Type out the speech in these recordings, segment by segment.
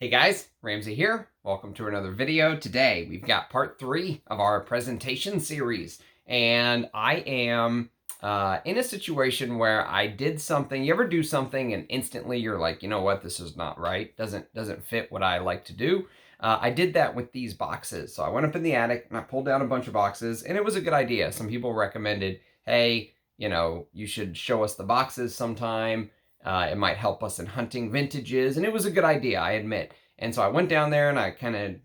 Hey guys, Ramsey here. Welcome to another video. Today we've got part 3 of our presentation series, and I am in a situation where I did something. You ever do something and instantly you're like, you know what, this is not right. Doesn't fit what I like to do. I did that with these boxes. So I went up in the attic and I pulled down a bunch of boxes, and it was a good idea. Some people recommended, hey, you should show us the boxes sometime. It might help us in hunting vintages, and it was a good idea, I admit. And so I went down there and I kind of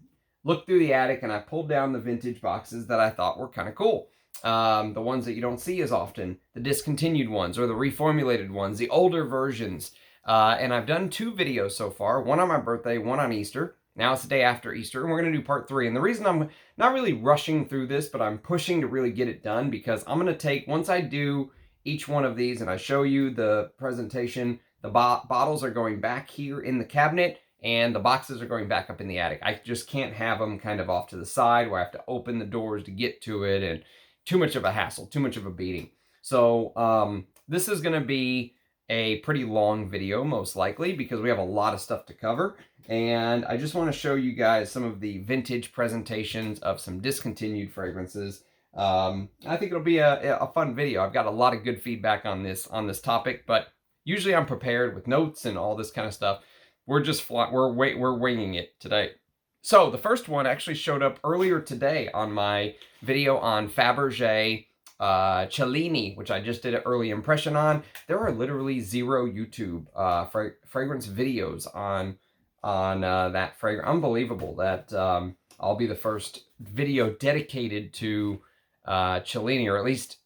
looked through the attic and I pulled down the vintage boxes that I thought were kind of cool. The ones that you don't see as often, the discontinued ones or the reformulated ones, the older versions. And I've done 2 videos so far, one on my birthday, one on Easter. Now it's the day after Easter, and we're going to do part 3. And the reason I'm not really rushing through this, but I'm pushing to really get it done, because I'm going to take, once I do each one of these and I show you the presentation, the bottles are going back here in the cabinet and the boxes are going back up in the attic. I just can't have them kind of off to the side where I have to open the doors to get to it, and too much of a hassle, too much of a beating. So this is going to be a pretty long video, most likely, because we have a lot of stuff to cover. And I just want to show you guys some of the vintage presentations of some discontinued fragrances. I think it'll be a fun video. I've got a lot of good feedback on this topic, but usually I'm prepared with notes and all this kind of stuff. We're winging it today. So the first one actually showed up earlier today on my video on Fabergé Cellini, which I just did an early impression on. There are literally 0 YouTube fragrance videos on that fragrance. Unbelievable that I'll be the first video dedicated to Cellini, or at least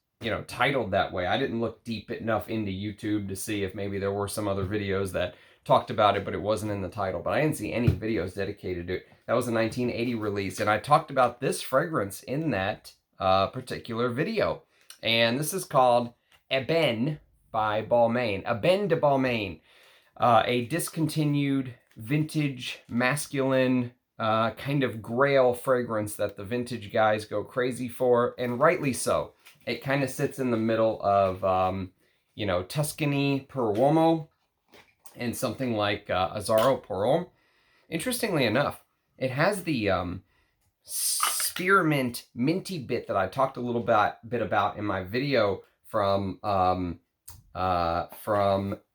titled that way. I didn't look deep enough into YouTube to see if maybe there were some other videos that talked about it, but it wasn't in the title. But I didn't see any videos dedicated to it. That was a 1980 release, and I talked about this fragrance in that particular video. And this is called ÄBÄNE by Balmain. ÄBÄNE de Balmain, a discontinued vintage masculine kind of grail fragrance that the vintage guys go crazy for, and rightly so. It kind of sits in the middle of Tuscany per Uomo and something like Azzaro per Homme. Interestingly enough, it has the spearmint minty bit that I talked a little bit about in my video from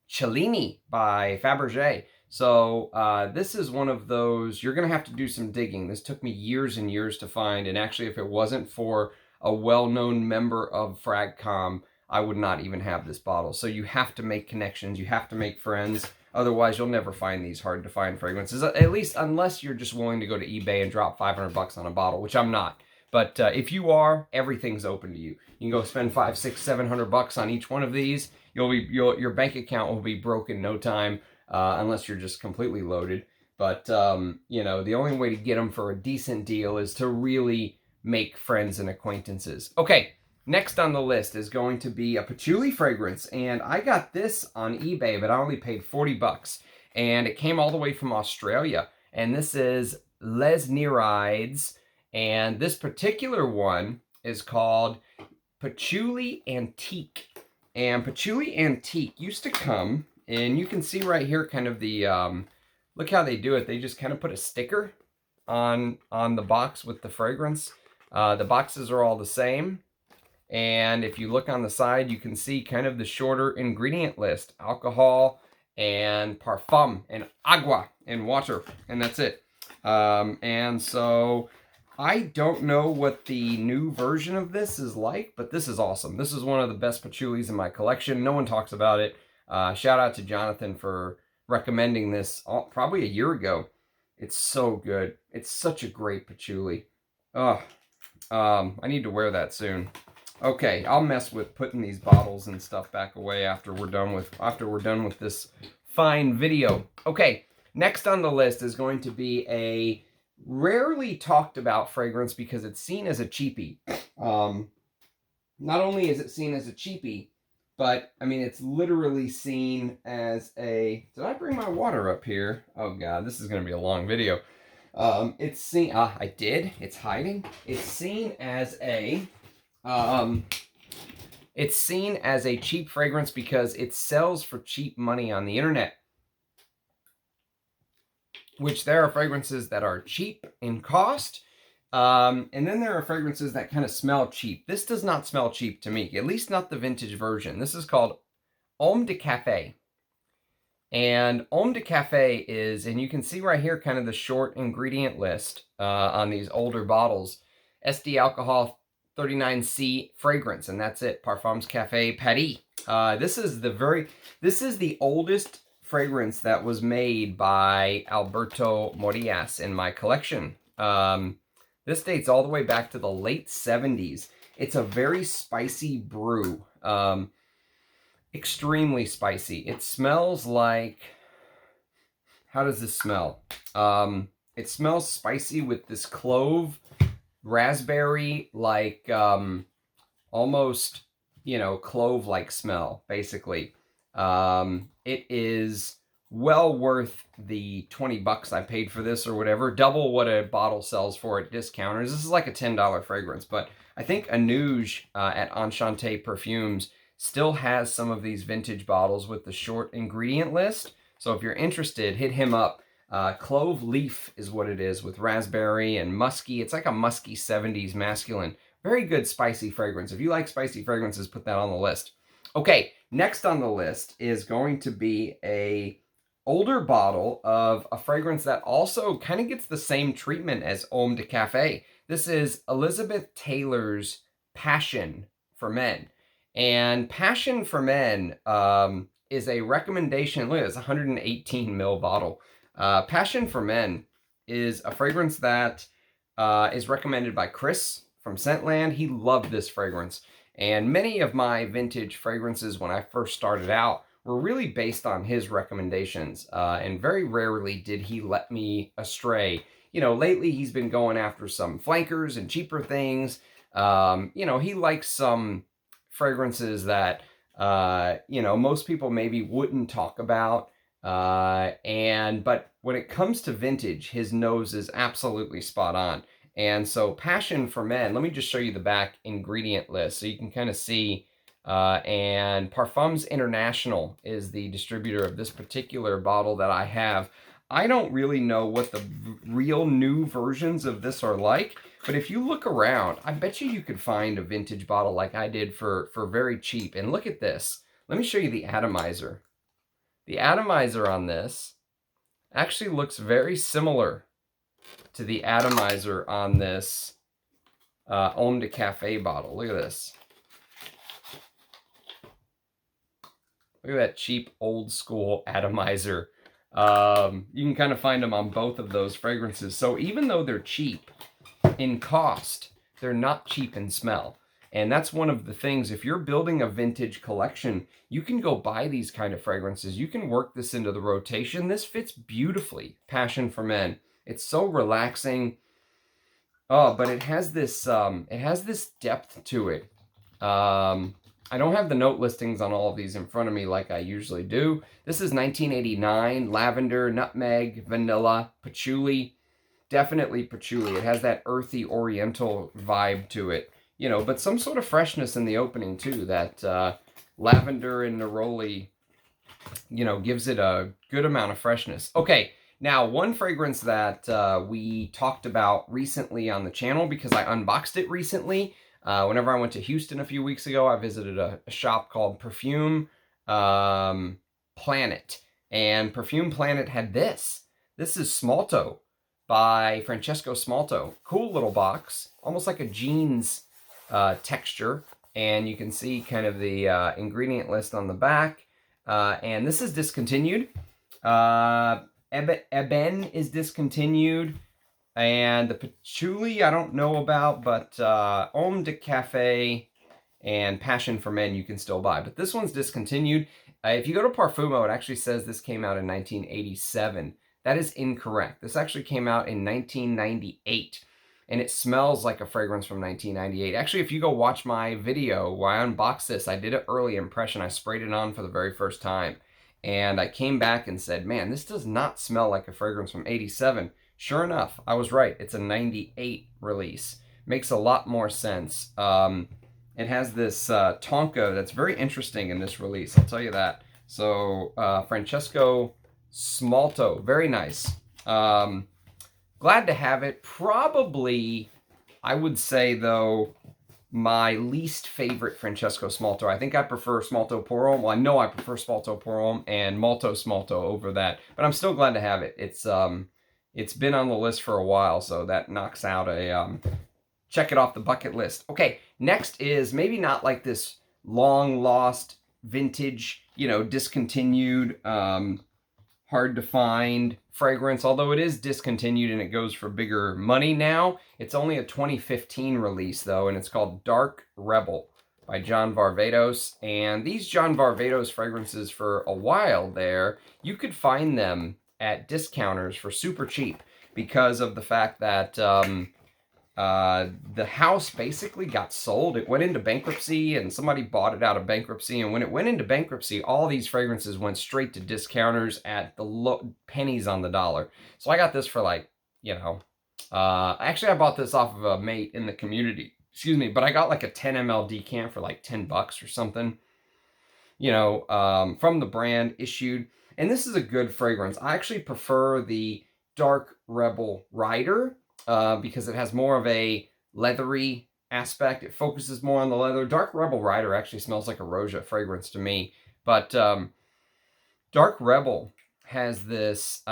Cellini by Fabergé. So this is one of those, you're going to have to do some digging. This took me years and years to find, and actually if it wasn't for a well-known member of Fragcom, I would not even have this bottle. So you have to make connections, you have to make friends, otherwise you'll never find these hard-to-find fragrances, at least unless you're just willing to go to eBay and drop 500 bucks on a bottle, which I'm not. But if you are, everything's open to you. You can go spend 500, 600, 700 bucks on each one of these. Your bank account will be broke in no time, unless you're just completely loaded. But the only way to get them for a decent deal is to really make friends and acquaintances. Okay, next on the list is going to be a patchouli fragrance, and I got this on eBay, but I only paid 40 bucks, and it came all the way from Australia. And this is Les Nereides, and this particular one is called Patchouli Antique. And Patchouli Antique used to come, and you can see right here kind of the, look how they do it. They just kind of put a sticker on the box with the fragrance. The boxes are all the same. And if you look on the side, you can see kind of the shorter ingredient list. Alcohol and parfum and agua and water. And that's it. And so I don't know what the new version of this is like, but this is awesome. This is one of the best patchoulis in my collection. No one talks about it. Shout out to Jonathan for recommending this probably a year ago. It's so good. It's such a great patchouli. Oh, I need to wear that soon. Okay, I'll mess with putting these bottles and stuff back away after we're done with this fine video. Okay, next on the list is going to be a rarely talked about fragrance because it's seen as a cheapie. Not only is it seen as a cheapie, but I mean it's literally seen as a. Did I bring my water up here? Oh God, this is going to be a long video. It's seen. I did. It's hiding. It's seen as a. It's seen as a cheap fragrance because it sells for cheap money on the internet. which there are fragrances that are cheap in cost. And then there are fragrances that kind of smell cheap. This does not smell cheap to me, at least not the vintage version. This is called Homme de Café. And Homme de Café is, and you can see right here kind of the short ingredient list on these older bottles. SD alcohol, 39C fragrance, and that's it. Parfums Café Paris. This is the oldest fragrance that was made by Alberto Morillas in my collection. This dates all the way back to the late 70s. It's a very spicy brew. Extremely spicy. It smells like, how does this smell? It smells spicy with this clove, raspberry, like almost, you know, clove-like smell, basically. It is well worth the 20 bucks I paid for this or whatever, double what a bottle sells for at discounters. This is like a $10 fragrance, but I think Anouge at Enchanté Perfumes still has some of these vintage bottles with the short ingredient list. So if you're interested, hit him up. Clove leaf is what it is, with raspberry and musky. It's like a musky 70s masculine. Very good spicy fragrance. If you like spicy fragrances, put that on the list. Okay, next on the list is going to be a older bottle of a fragrance that also kind of gets the same treatment as Homme de Café. This is Elizabeth Taylor's Passion for Men. And Passion for Men is a recommendation. Look, it's a 118 ml bottle. Passion for Men is a fragrance that is recommended by Chris from Scentland. He loved this fragrance. And many of my vintage fragrances when I first started out were really based on his recommendations. And very rarely did he let me astray. You know, lately he's been going after some flankers and cheaper things. You know, he likes some fragrances that, you know, most people maybe wouldn't talk about. But when it comes to vintage, his nose is absolutely spot on. And so Passion for Men, let me just show you the back ingredient list so you can kind of see. And Parfums International is the distributor of this particular bottle that I have. I don't really know what the real new versions of this are like, but if you look around, I bet you could find a vintage bottle like I did for very cheap. And look at this. Let me show you the atomizer. The atomizer on this actually looks very similar to the atomizer on this Homme de Café bottle. Look at this. Look at that cheap old school atomizer. You can kind of find them on both of those fragrances. So even though they're cheap in cost, they're not cheap in smell. And that's one of the things, if you're building a vintage collection, you can go buy these kind of fragrances. You can work this into the rotation. This fits beautifully, Passion for Men. It's so relaxing. Oh, but it has this depth to it. I don't have the note listings on all of these in front of me like I usually do. This is 1989, lavender, nutmeg, vanilla, patchouli. Definitely patchouli. It has that earthy oriental vibe to it. You know, but some sort of freshness in the opening too. That lavender and neroli, you know, gives it a good amount of freshness. Okay, now one fragrance that we talked about recently on the channel because I unboxed it recently. Whenever I went to Houston a few weeks ago, I visited a shop called Perfume Planet. And Perfume Planet had this. This is Smalto by Francesco Smalto. Cool little box, almost like a jeans texture. And you can see kind of the ingredient list on the back. And this is discontinued. ÄBÄNE is discontinued. And the patchouli I don't know about, but Homme de Café and Passion for Men you can still buy. But this one's discontinued. If you go to Parfumo, it actually says this came out in 1987. That is incorrect. This actually came out in 1998. And it smells like a fragrance from 1998. Actually, if you go watch my video where I unboxed this, I did an early impression. I sprayed it on for the very first time. And I came back and said, man, this does not smell like a fragrance from 87. Sure enough, I was right. It's a 98 release. Makes a lot more sense. It has this Tonka that's very interesting in this release, I'll tell you that. So, Francesco Smalto, very nice. Glad to have it. Probably, I would say, though, my least favorite Francesco Smalto. I think I prefer Smalto Pour Homme. Well, I know I prefer Smalto Pour Homme and Malto Smalto over that, but I'm still glad to have it. It's been on the list for a while, so that knocks out a check it off the bucket list. Okay, next is maybe not like this long lost vintage, discontinued, hard to find fragrance, although it is discontinued and it goes for bigger money now. It's only a 2015 release though, and it's called Dark Rebel by John Varvatos. And these John Varvatos fragrances, for a while there, you could find them at discounters for super cheap because of the fact that the house basically got sold. It went into bankruptcy and somebody bought it out of bankruptcy. And when it went into bankruptcy, all these fragrances went straight to discounters at the pennies on the dollar. So I got this for like, actually I bought this off of a mate in the community, but I got like a 10 ml decant for like $10 or something, from the brand issued. And this is a good fragrance. I actually prefer the Dark Rebel Rider, because it has more of a leathery aspect. It focuses more on the leather. Dark Rebel Rider actually smells like a Roja fragrance to me. But Dark Rebel has this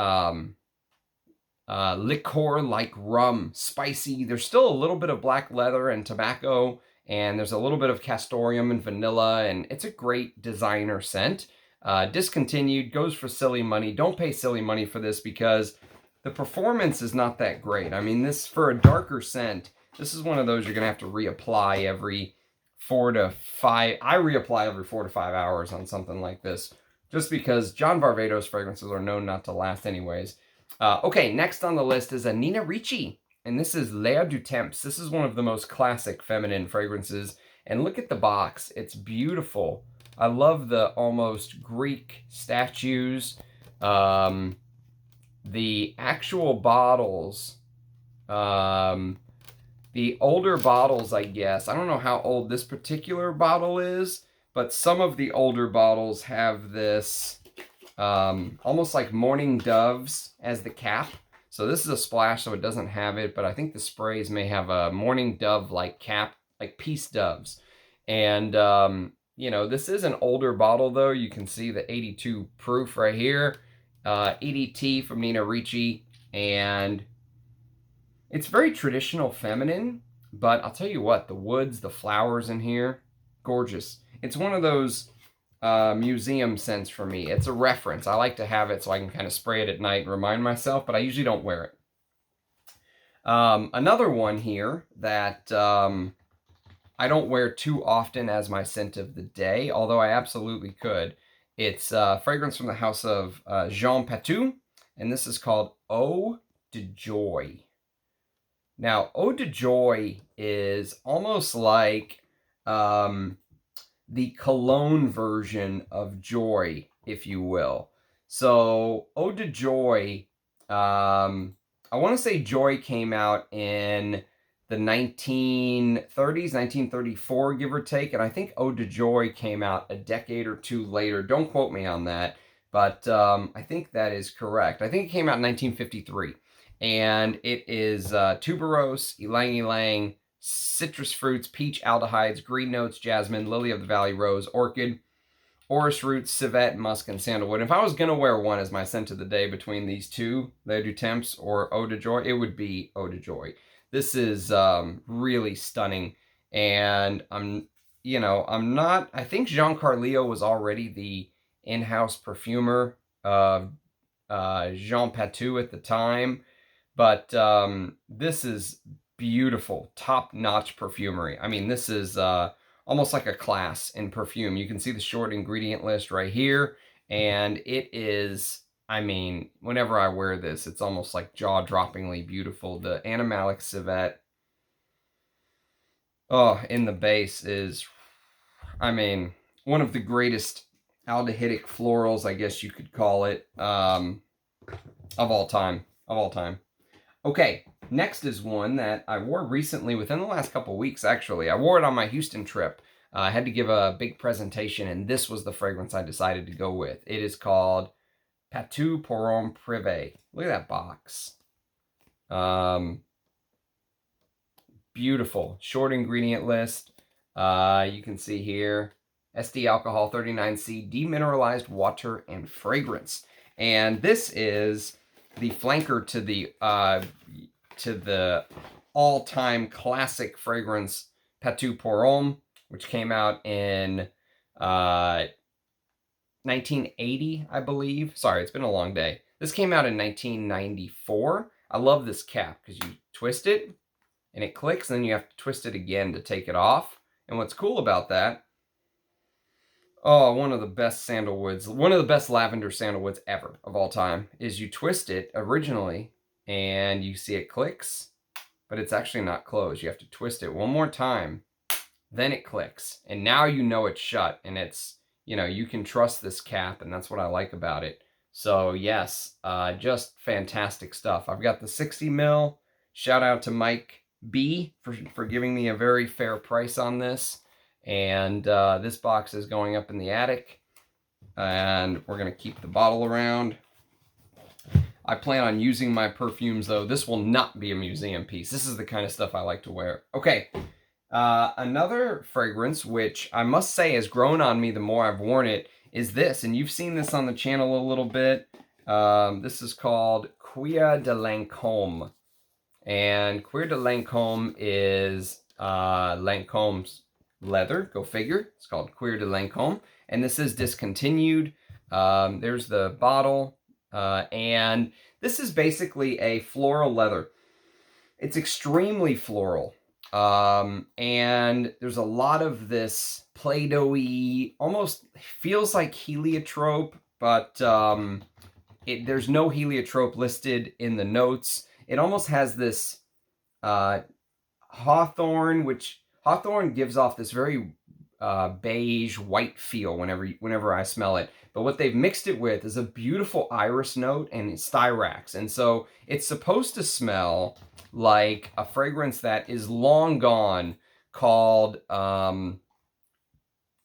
liqueur-like rum, spicy. There's still a little bit of black leather and tobacco, and there's a little bit of castoreum and vanilla, and it's a great designer scent. Discontinued, goes for silly money. Don't pay silly money for this because the performance is not that great. I mean, this, for a darker scent, this is one of those you're going to have to reapply every 4 to 5. I reapply every 4 to 5 hours on something like this, just because John Varvatos fragrances are known not to last anyways. Okay, next on the list is a Nina Ricci, and this is L'air du Temps. This is one of the most classic feminine fragrances, and look at the box. It's beautiful. I love the almost Greek statues. The actual bottles, the older bottles, I guess. I don't know how old this particular bottle is, but some of the older bottles have this almost like morning doves as the cap. So this is a splash, so it doesn't have it, but I think the sprays may have a morning dove-like cap, like peace doves. And, this is an older bottle, though. You can see the 82 proof right here. EDT from Nina Ricci, and it's very traditional feminine, but I'll tell you what, the woods, the flowers in here, gorgeous. It's one of those museum scents for me. It's a reference. I like to have it so I can kind of spray it at night and remind myself, but I usually don't wear it. Another one here that I don't wear too often as my scent of the day, although I absolutely could. It's a fragrance from the house of Jean Patou, and this is called Eau de Joy. Now, Eau de Joy is almost like the cologne version of Joy, if you will. So, Eau de Joy, I want to say Joy came out in the 1930s, 1934, give or take. And I think Eau de Joy came out a decade or two later. Don't quote me on that, but I think that is correct. I think it came out in 1953. And it is tuberose, ylang ylang, citrus fruits, peach aldehydes, green notes, jasmine, lily of the valley, rose, orchid, orris roots, civet, musk, and sandalwood. If I was going to wear one as my scent of the day between these two, L'air du Temps or Eau de Joy, it would be Eau de Joy. This is really stunning, and I think Jean Carlio was already the in-house perfumer of Jean Patou at the time, but this is beautiful, top-notch perfumery. I mean, this is almost like a class in perfume. You can see the short ingredient list right here, and it is, I mean, whenever I wear this, it's almost like jaw-droppingly beautiful. The animalic civet, in the base is, I mean, one of the greatest aldehydic florals, I guess you could call it, of all time. Okay, next is one that I wore recently, within the last couple weeks, actually. I wore it on my Houston trip. I had to give a big presentation, and this was the fragrance I decided to go with. It is called Patou pour Homme Privé. Look at that box. Beautiful. Short ingredient list. You can see here, SD alcohol 39C, demineralized water and fragrance. And this is the flanker to the all-time classic fragrance Patou pour Homme, which came out in 1980, I believe. Sorry, it's been a long day. This came out in 1994. I love this cap because you twist it and it clicks, and then you have to twist it again to take it off. And what's cool about that, one of the best sandalwoods, one of the best lavender sandalwoods ever of all time, is you twist it originally and you see it clicks, but it's actually not closed. You have to twist it one more time, then it clicks. And now you know it's shut, and it's, you know, you can trust this cap, and that's what I like about it. So yes, just fantastic stuff. I've got the 60 mil. Shout out to Mike B for giving me a very fair price on this. And this box is going up in the attic, and we're going to keep the bottle around. I plan on using my perfumes, though. This will not be a museum piece. This is the kind of stuff I like to wear. Okay, another fragrance, which I must say has grown on me the more I've worn it, is this. And you've seen this on the channel a little bit. This is called Cuir de Lancome. And Cuir de Lancome is Lancome's leather, go figure. It's called Cuir de Lancome. And this is discontinued. There's the bottle. And this is basically a floral leather. It's extremely floral. And there's a lot of this Play-Doh-y, almost feels like heliotrope, but there's no heliotrope listed in the notes. It almost has this hawthorn, which hawthorn gives off this very beige white feel whenever I smell it. But what they've mixed it with is a beautiful iris note and styrax. And so it's supposed to smell like a fragrance that is long gone called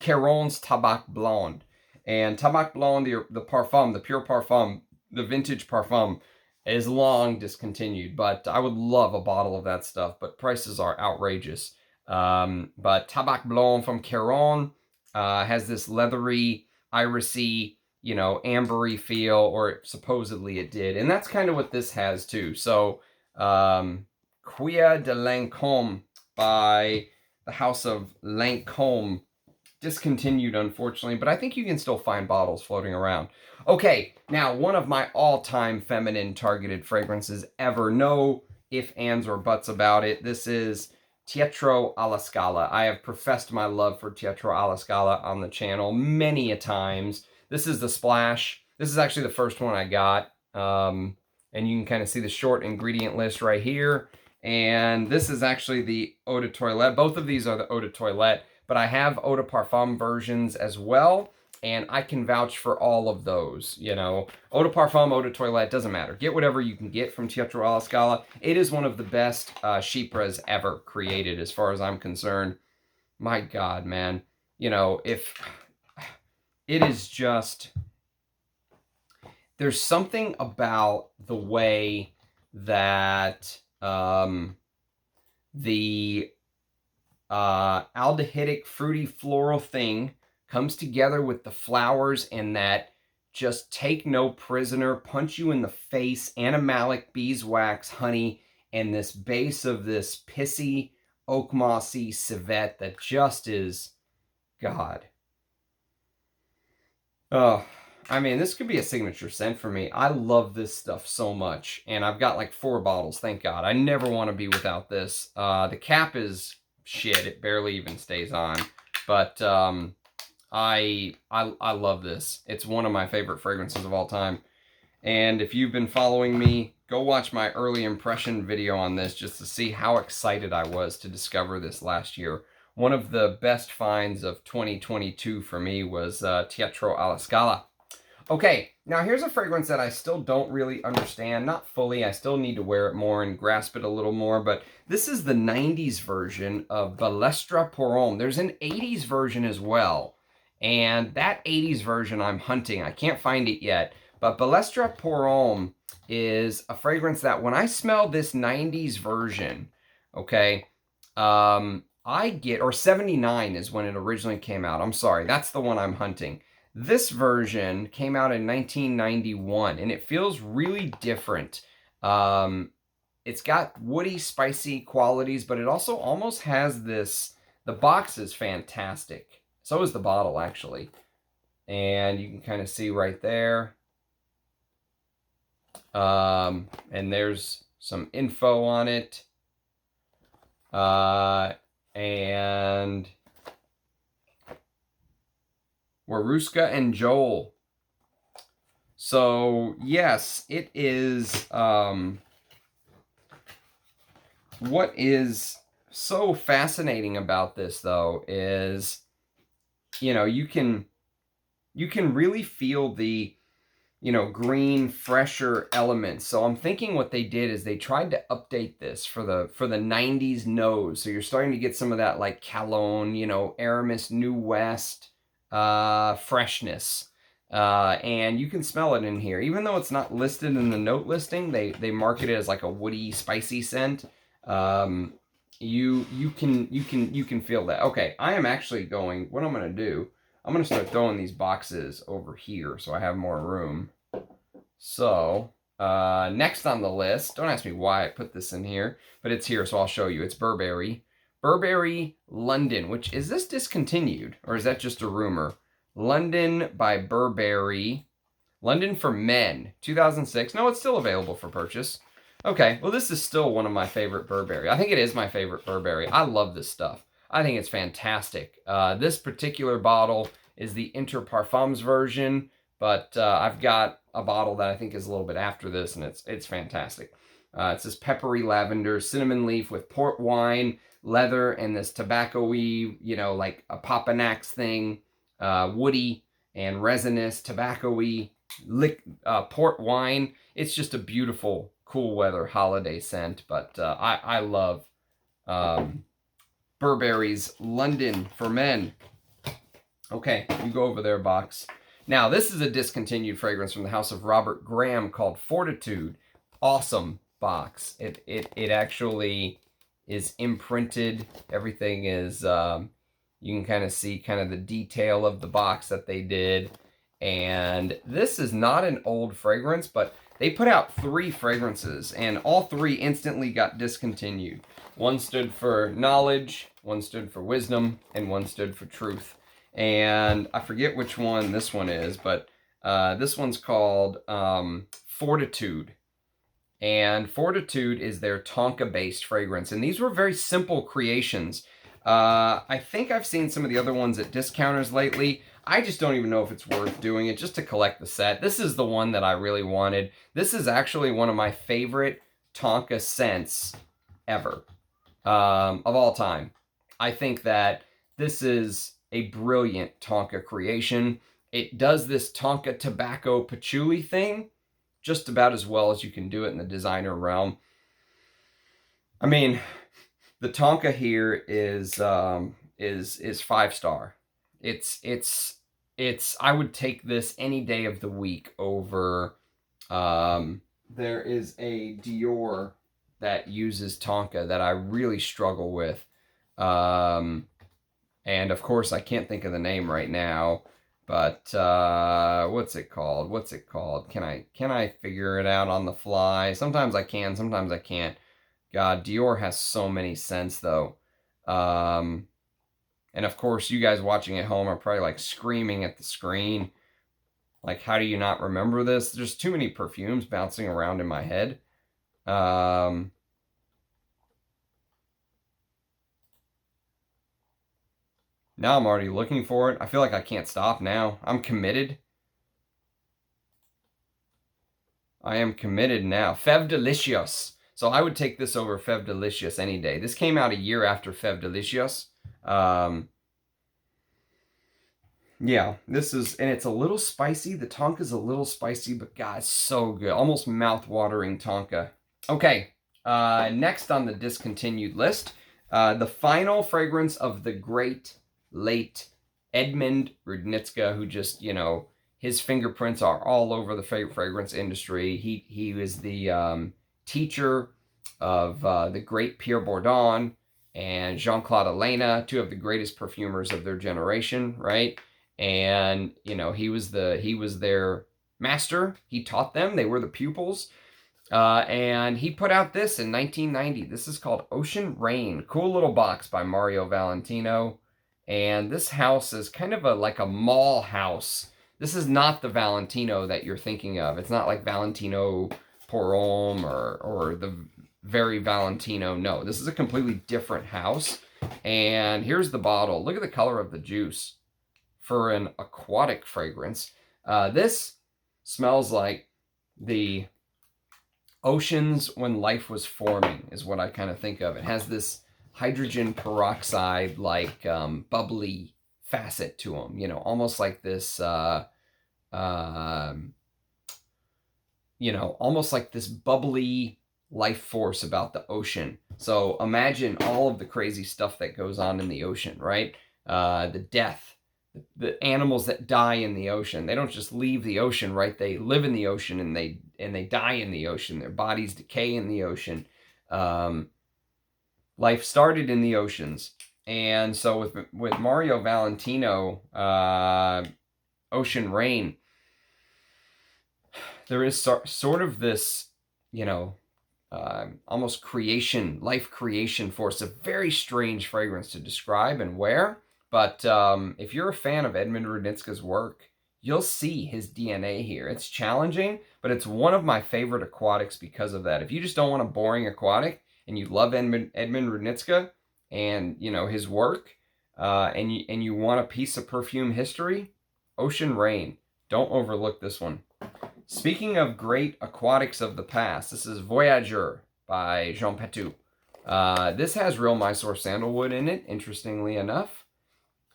Caron's Tabac Blonde. And Tabac Blonde, the parfum, the pure parfum, the vintage parfum, is long discontinued. But I would love a bottle of that stuff, but prices are outrageous. But Tabac Blonde from Caron has this leathery, irisy, you know, ambery feel, or supposedly it did. And that's kind of what this has too. So, Cuir de Lancome by the House of Lancome. Discontinued, unfortunately, but I think you can still find bottles floating around. Okay, now one of my all-time feminine targeted fragrances ever. No ifs, ands, or buts about it. This is Etro alla Scala. I have professed my love for Etro alla Scala on the channel many a times. This is the splash. This is actually the first one I got. And you can kind of see the short ingredient list right here. And this is actually the Eau de Toilette. Both of these are the Eau de Toilette, but I have Eau de Parfum versions as well. And I can vouch for all of those, you know. Eau de Parfum, Eau de Toilette, doesn't matter. Get whatever you can get from Etro alla Scala. It is one of the best chypres ever created, as far as I'm concerned. My God, man. You know, if it is just, there's something about the way that the aldehydic, fruity, floral thing comes together with the flowers, and that just take no prisoner, punch you in the face, animalic beeswax, honey, and this base of this pissy, oak mossy civet that just is, God. Oh, I mean, this could be a signature scent for me. I love this stuff so much, and I've got like 4 bottles, thank God. I never want to be without this. The cap is shit, it barely even stays on, but I love this. It's one of my favorite fragrances of all time. And if you've been following me, go watch my early impression video on this just to see how excited I was to discover this last year. One of the best finds of 2022 for me was Etro alla Scala. Okay, now here's a fragrance that I still don't really understand. Not fully, I still need to wear it more and grasp it a little more, but this is the 90s version of Balestra pour Homme. There's an 80s version as well, and that 80s version I'm hunting. I can't find it yet, But Balestra pour Homme is a fragrance that when I smell this 90s version, okay, I get, or 79 is when it originally came out. I'm sorry, that's the one I'm hunting. This version came out in 1991, and it feels really different. It's got woody, spicy qualities, but it also almost has this, the box is fantastic. So is the bottle, actually. And you can kind of see right there. And there's some info on it. And Waruska and Joel. So, yes, it is, what is so fascinating about this, though, is, you know, you can really feel the, you know, green, fresher elements. So I'm thinking what they did is they tried to update this for the 90s nose. So you're starting to get some of that like Cologne, you know, Aramis New West freshness. And you can smell it in here. Even though it's not listed in the note listing, they market it as like a woody, spicy scent. You can feel that. Okay, I am actually going, what I'm going to do, I'm going to start throwing these boxes over here so I have more room. So, next on the list, don't ask me why I put this in here, but it's here, so I'll show you. It's Burberry. Burberry London, which, is this discontinued, or is that just a rumor? London by Burberry. London for Men, 2006. No, it's still available for purchase. Okay, well, this is still one of my favorite Burberry. I think it is my favorite Burberry. I love this stuff. I think it's fantastic. This particular bottle is the Inter Parfums version, but I've got a bottle that I think is a little bit after this, and it's fantastic. It's this peppery lavender, cinnamon leaf with port wine, leather, and this tobacco-y, you know, like a Papanax thing, woody and resinous, tobacco-y, port wine. It's just a beautiful, cool weather holiday scent, but I love Burberry's London for Men. Okay, you go over there, box. Now, this is a discontinued fragrance from the house of Robert Graham called Fortitude. Awesome box. It actually is imprinted. Everything is, you can kind of see kind of the detail of the box that they did. And this is not an old fragrance, but they put out 3 fragrances, and all 3 instantly got discontinued. One stood for knowledge, one stood for wisdom, and one stood for truth. And I forget which one this one is, but this one's called Fortitude. And Fortitude is their Tonka-based fragrance. And these were very simple creations. I think I've seen some of the other ones at discounters lately. I just don't even know if it's worth doing it just to collect the set. This is the one that I really wanted. This is actually one of my favorite Tonka scents ever, of all time. I think that this is a brilliant Tonka creation. It does this Tonka tobacco patchouli thing just about as well as you can do it in the designer realm. I mean, the Tonka here is 5-star. It's I would take this any day of the week over, there is a Dior that uses Tonka that I really struggle with. And of course I can't think of the name right now, but what's it called? What's it called? Can I figure it out on the fly? Sometimes I can, sometimes I can't. God, Dior has so many scents though. And of course, you guys watching at home are probably like screaming at the screen. Like, how do you not remember this? There's too many perfumes bouncing around in my head. Now I'm already looking for it. I feel like I can't stop now. I'm committed. I am committed now. Fève Delicious. So I would take this over Fève Delicious any day. This came out a year after Fève Delicious. Yeah, this is, and it's a little spicy. The Tonka's a little spicy, but God, so good. Almost mouth-watering Tonka. Okay, next on the discontinued list, the final fragrance of the great, late Edmund Rudnitska, who just, you know, his fingerprints are all over the fragrance industry. He was the teacher of the great Pierre Bourdon and Jean-Claude Elena, two of the greatest perfumers of their generation, right? And you know, he was their master. He taught them. They were the pupils. And he put out this in 1990. This is called Ocean Rain. Cool little box by Mario Valentino. And this house is kind of like a mall house. This is not the Valentino that you're thinking of. It's not like Valentino Pour Homme or the very Valentino. No, this is a completely different house. And here's the bottle. Look at the color of the juice for an aquatic fragrance. This smells like the oceans when life was forming is what I kind of think of. It has this hydrogen peroxide like bubbly facet to them, you know, almost like this you know, almost like this bubbly life force about the ocean. So imagine all of the crazy stuff that goes on in the ocean, right? The death, the animals that die in the ocean. They don't just leave the ocean, right? They live in the ocean and they die in the ocean. Their bodies decay in the ocean. Life started in the oceans. And so with Mario Valentino, Ocean Rain, there is sort of this, you know, almost life creation force. A very strange fragrance to describe and wear. But if you're a fan of Edmund Rudnitska's work, you'll see his DNA here. It's challenging, but it's one of my favorite aquatics because of that. If you just don't want a boring aquatic and you love Edmund Rudnitska and, you know, his work, and you want a piece of perfume history, Ocean Rain. Don't overlook this one. Speaking of great aquatics of the past, this is Voyageur by Jean Patou. This has real Mysore sandalwood in it, interestingly enough.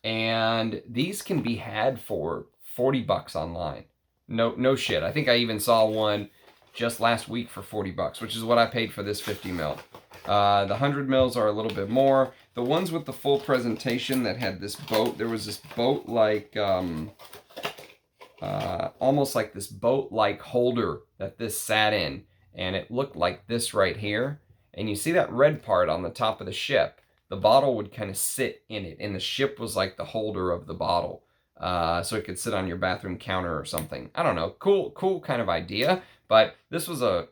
And these can be had for $40 online. No shit. I think I even saw one just last week for $40, which is what I paid for this 50 ml. The 100 mils are a little bit more. The ones with the full presentation that had this boat, there was this boat like, almost like this boat-like holder that this sat in. And it looked like this right here. And you see that red part on the top of the ship. The bottle would kind of sit in it, and the ship was like the holder of the bottle. So it could sit on your bathroom counter or something. I don't know. Cool kind of idea. But this was a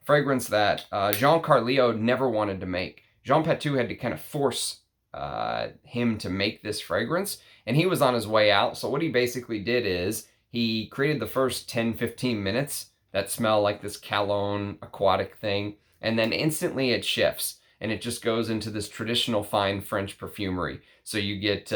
fragrance that Jean Carlio never wanted to make. Jean Patou had to kind of force him to make this fragrance, and he was on his way out. So what he basically did is he created the first 10-15 minutes that smell like this cologne aquatic thing, and then instantly it shifts. And it just goes into this traditional fine French perfumery. So you get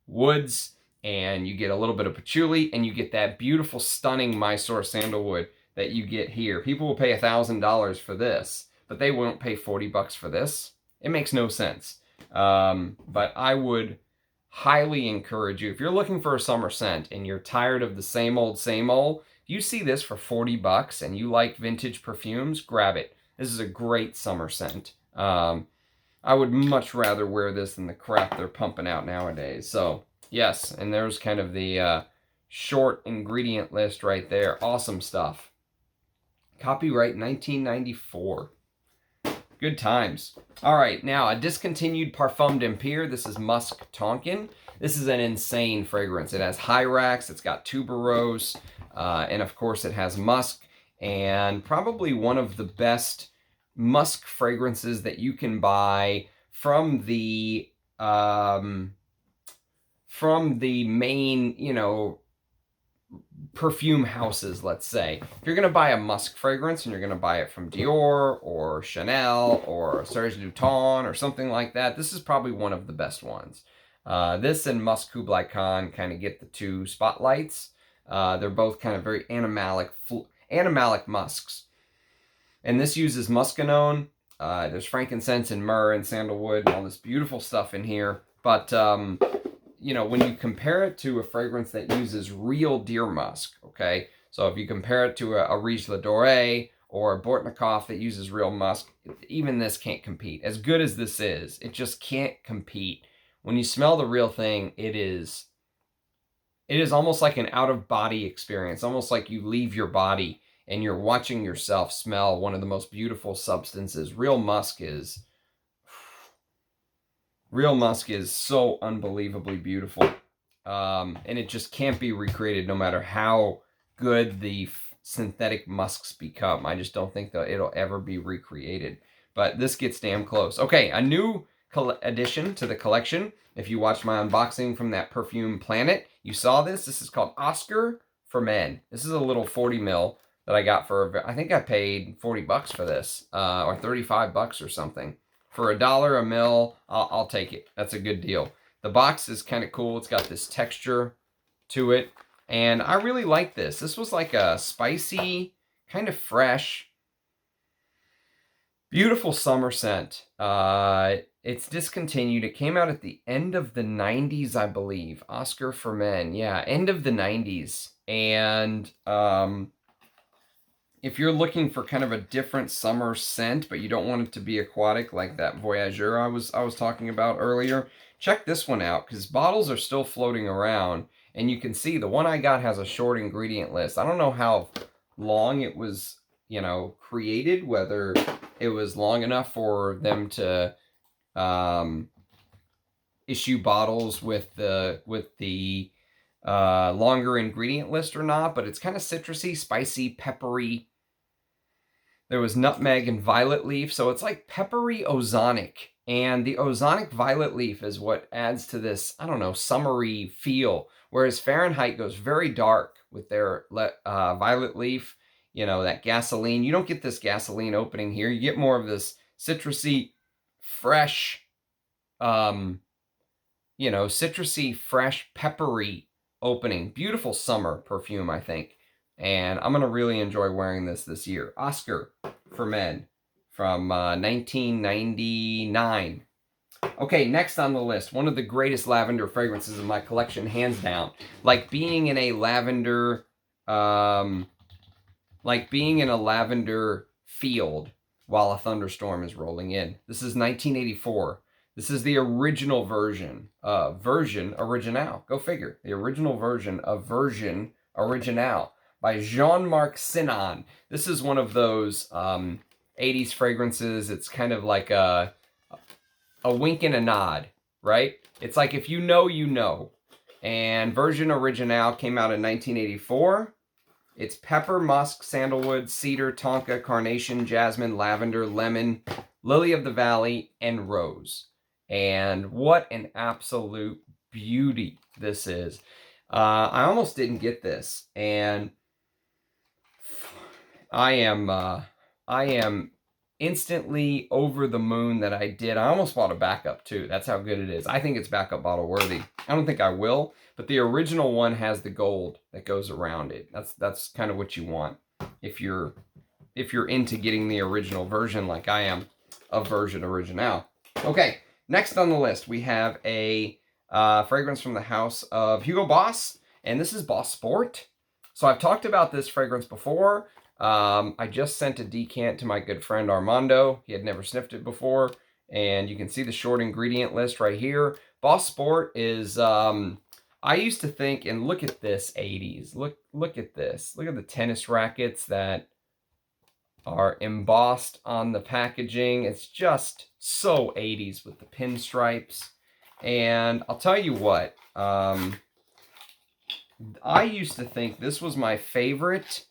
woods, and you get a little bit of patchouli, and you get that beautiful, stunning Mysore sandalwood that you get here. People will pay $1,000 for this, but they won't pay $40 for this. It makes no sense. But I would highly encourage you, if you're looking for a summer scent and you're tired of the same old, if you see this for $40 and you like vintage perfumes, grab it. This is a great summer scent. I would much rather wear this than the crap they're pumping out nowadays. So, yes, and there's kind of the short ingredient list right there. Awesome stuff. Copyright 1994. Good times. All right, now a discontinued Parfum d'Empire. This is Musk Tonkin. This is an insane fragrance. It has Hyrax, it's got tuberose, and of course it has musk, and probably one of the best musk fragrances that you can buy from the main, you know, perfume houses, let's say. If you're going to buy a musk fragrance and you're going to buy it from Dior or Chanel or Serge Lutens or something like that, this is probably one of the best ones. This and Musk Kublai Khan kind of get the two spotlights. They're both kind of very animalic musks. And this uses muscanone. There's frankincense and myrrh and sandalwood and all this beautiful stuff in here. But, you know, when you compare it to a fragrance that uses real deer musk, okay? So if you compare it to a Riche La Dorée or a Bortnikov that uses real musk, even this can't compete. As good as this is, it just can't compete. When you smell the real thing, it is it is almost like an out-of-body experience, almost like you leave your body and you're watching yourself smell one of the most beautiful substances. Real musk is so unbelievably beautiful. And it just can't be recreated no matter how good the synthetic musks become. I just don't think that it'll ever be recreated. But this gets damn close. Okay, a new addition to the collection. If you watched my unboxing from that Perfume Planet, you saw this. This is called Oscar for Men. This is a little 40 mil that I got for, I think I paid 40 bucks for this, or 35 bucks or something. For $1 a mil, I'll take it. That's a good deal. The box is kind of cool. It's got this texture to it. And I really like this. This was like a spicy, kind of fresh, beautiful summer scent. It's discontinued. It came out at the end of the 90s, I believe. Oscar for Men. Yeah, end of the 90s. And if you're looking for kind of a different summer scent, but you don't want it to be aquatic like that Voyageur I was talking about earlier, check this one out, because bottles are still floating around. And you can see the one I got has a short ingredient list. I don't know how long it was, you know, created, whether it was long enough for them to issue bottles with the longer ingredient list or not, but it's kind of citrusy, spicy, peppery. There was nutmeg and violet leaf, so it's like peppery ozonic. And the ozonic violet leaf is what adds to this, I don't know, summery feel. Whereas Fahrenheit goes very dark with their violet leaf, you know, that gasoline. You don't get this gasoline opening here. You get more of this citrusy, fresh, you know, citrusy, fresh, peppery opening. Beautiful summer perfume, I think. And I'm going to really enjoy wearing this year. Oscar for Men from 1999. Okay, next on the list, one of the greatest lavender fragrances in my collection, hands down. Like being in a lavender, field while a thunderstorm is rolling in. This is 1984. This is the original version of Version Originale. Go figure. The original version of Version Originale by Jean-Marc Sinan. This is one of those 80s fragrances. It's kind of like a wink and a nod, right? It's like if you know, you know. And Version Originale came out in 1984. It's pepper, musk, sandalwood, cedar, tonka, carnation, jasmine, lavender, lemon, lily of the valley, and rose. And what an absolute beauty this is. I almost didn't get this, and I am instantly over the moon that I did. I almost bought a backup too. That's how good it is. I think it's backup bottle worthy. I don't think I will, but the original one has the gold that goes around it. That's kind of what you want if you're into getting the original version like I am of Version Originale. Okay, next on the list we have a fragrance from the house of Hugo Boss, and this is Boss Sport. So I've talked about this fragrance before. I just sent a decant to my good friend Armando. He had never sniffed it before, and you can see the short ingredient list right here. Boss Sport is, I used to think, and look at this 80s. Look at this. Look at the tennis rackets that are embossed on the packaging. It's just so 80s with the pinstripes. And I'll tell you what, I used to think this was my favorite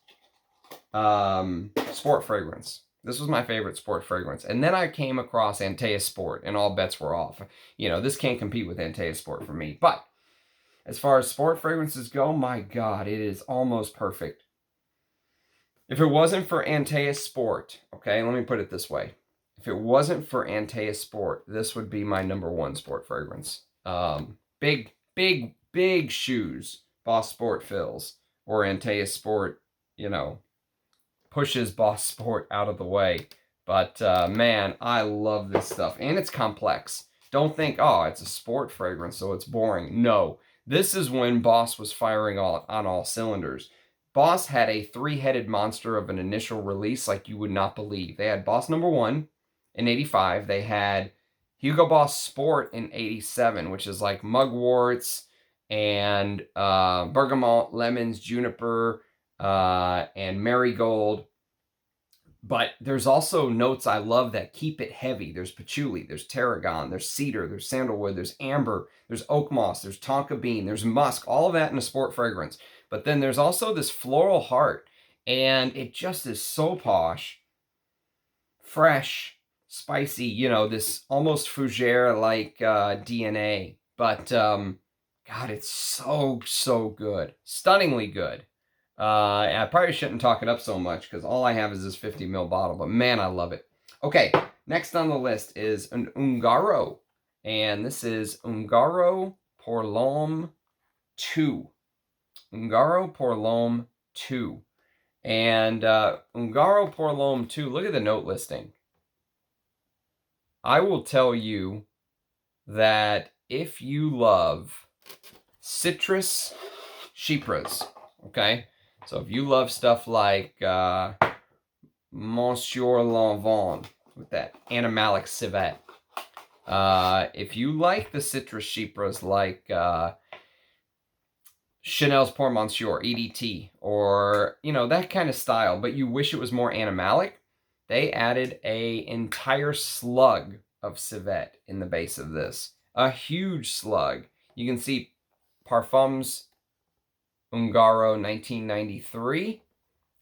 sport fragrance. This was my favorite sport fragrance. And then I came across Antaeus Sport, and all bets were off. You know, this can't compete with Antaeus Sport for me. But as far as sport fragrances go, my God, it is almost perfect. If it wasn't for Antaeus Sport, okay, let me put it this way. If it wasn't for Antaeus Sport, this would be my #1 sport fragrance. Big shoes Boss Sport fills, or Antaeus Sport, you know, pushes Boss Sport out of the way. But man, I love this stuff. And it's complex. Don't think, oh, it's a sport fragrance, so it's boring. No, this is when Boss was firing on all cylinders. Boss had a 3-headed monster of an initial release like you would not believe. They had Boss #1 in 85. They had Hugo Boss Sport in 87, which is like mugworts and bergamot, lemons, juniper, and marigold. But there's also notes I love that keep it heavy. There's patchouli, there's tarragon, there's cedar, there's sandalwood, there's amber, there's oak moss, there's tonka bean, there's musk, all of that in a sport fragrance. But then there's also this floral heart, and it just is so posh, fresh, spicy, you know, this almost fougere-like DNA. But, God, it's so, so good. Stunningly good. I probably shouldn't talk it up so much because all I have is this 50 ml bottle, but man, I love it. Okay, next on the list is an Ungaro, and this is Ungaro pour l'Homme 2. Ungaro pour l'Homme 2. And Ungaro pour l'Homme 2, look at the note listing. I will tell you that if you love citrus chypres, okay? So if you love stuff like Monsieur Lanvin with that animalic civet, if you like the citrus chypres like Chanel's Pour Monsieur, EDT, or, you know, that kind of style, but you wish it was more animalic, they added an entire slug of civet in the base of this. A huge slug. You can see Parfums Ungaro 1993,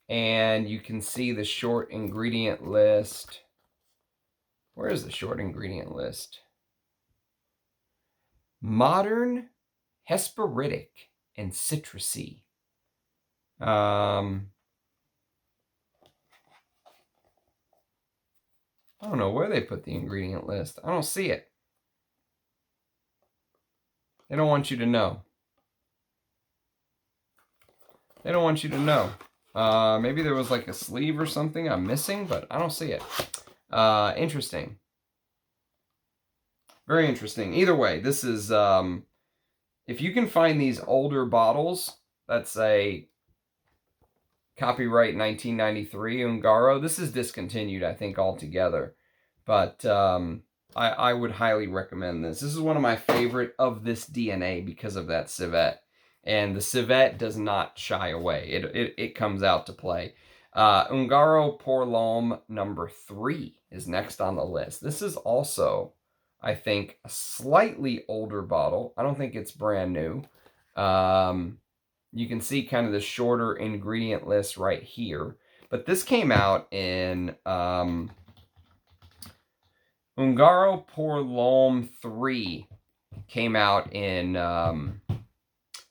and you can see the short ingredient list. Where is the short ingredient list? Modern, Hesperidic, and citrusy. I don't know where they put the ingredient list. I don't see it. They don't want you to know. They don't want you to know. Maybe there was like a sleeve or something I'm missing, but I don't see it. Interesting. Very interesting. Either way, this is, if you can find these older bottles, that's a copyright 1993 Ungaro. This is discontinued, I think, altogether. But I would highly recommend this. This is one of my favorite of this DNA because of that civet. And the civet does not shy away. It comes out to play. Ungaro pour l'Homme number 3 is next on the list. This is also, I think, a slightly older bottle. I don't think it's brand new. You can see kind of the shorter ingredient list right here. But this came out in Ungaro pour l'Homme 3 came out in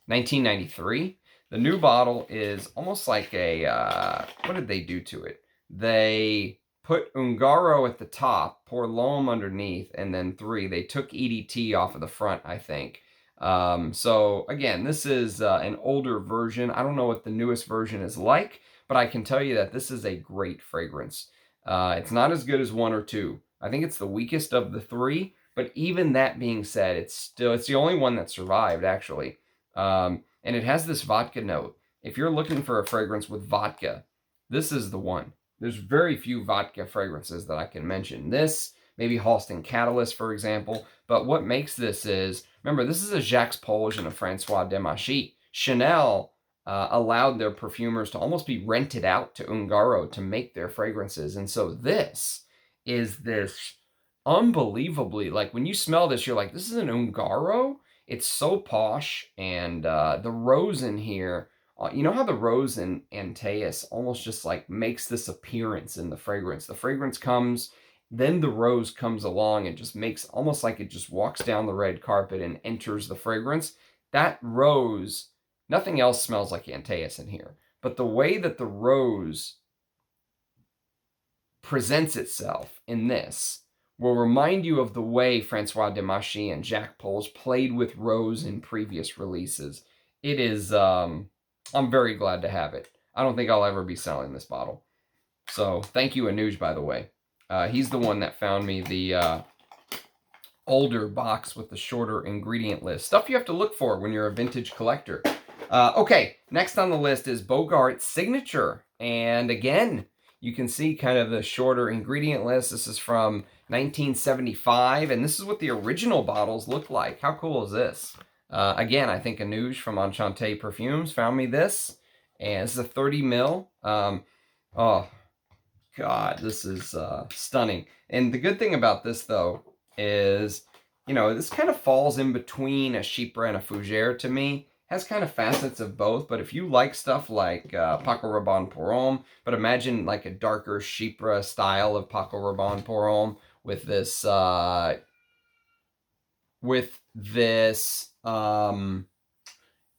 1993. The new bottle is almost like a, what did they do to it? They put Ungaro at the top, pour l'Homme underneath, and then 3. They took EDT off of the front, I think. So again, this is an older version. I don't know what the newest version is like, but I can tell you that this is a great fragrance. It's not as good as 1 or 2. I think it's the weakest of the 3, but even that being said, it's the only one that survived, actually. And it has this vodka note. If you're looking for a fragrance with vodka, this is the one. There's very few vodka fragrances that I can mention. This, maybe Halston Catalyst, for example. But what makes this is, remember, this is a Jacques Polge and a Francois Demachy. Chanel allowed their perfumers to almost be rented out to Ungaro to make their fragrances. And so this is this unbelievably, like, when you smell this, you're like, this is an Ungaro? It's so posh, and the rose in here, you know how the rose in Antaeus almost just like makes this appearance in the fragrance. The fragrance comes, then the rose comes along and just makes almost like it just walks down the red carpet and enters the fragrance. That rose, nothing else smells like Antaeus in here, but the way that the rose presents itself in this will remind you of the way Francois Demachy and Jacques Polge played with rose in previous releases. It is, I'm very glad to have it. I don't think I'll ever be selling this bottle. So, thank you, Anuj, by the way. He's the one that found me the older box with the shorter ingredient list. Stuff you have to look for when you're a vintage collector. Okay, next on the list is Bogart's Signature. And again, you can see kind of the shorter ingredient list. This is from 1975, and this is what the original bottles look like. How cool is this? Again, I think Anouge from Enchanté Perfumes found me this. And this is a 30 mil. Oh, God, this is stunning. And the good thing about this, though, is, you know, this kind of falls in between a Chypre and a Fougère to me. Has kind of facets of both, but if you like stuff like Paco Rabanne Pour Homme, but imagine like a darker Chypre style of Paco Rabanne Pour Homme with this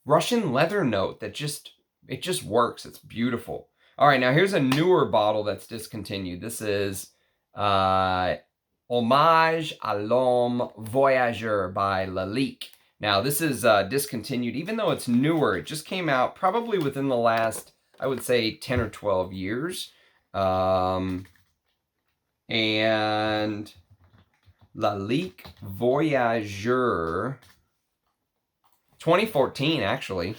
Russian leather note that it just works. It's beautiful. All right, now here's a newer bottle that's discontinued. This is Hommage à l'Homme Voyageur by Lalique. Now, this is discontinued, even though it's newer. It just came out probably within the last, I would say, 10 or 12 years. And Lalique Voyageur, 2014, actually.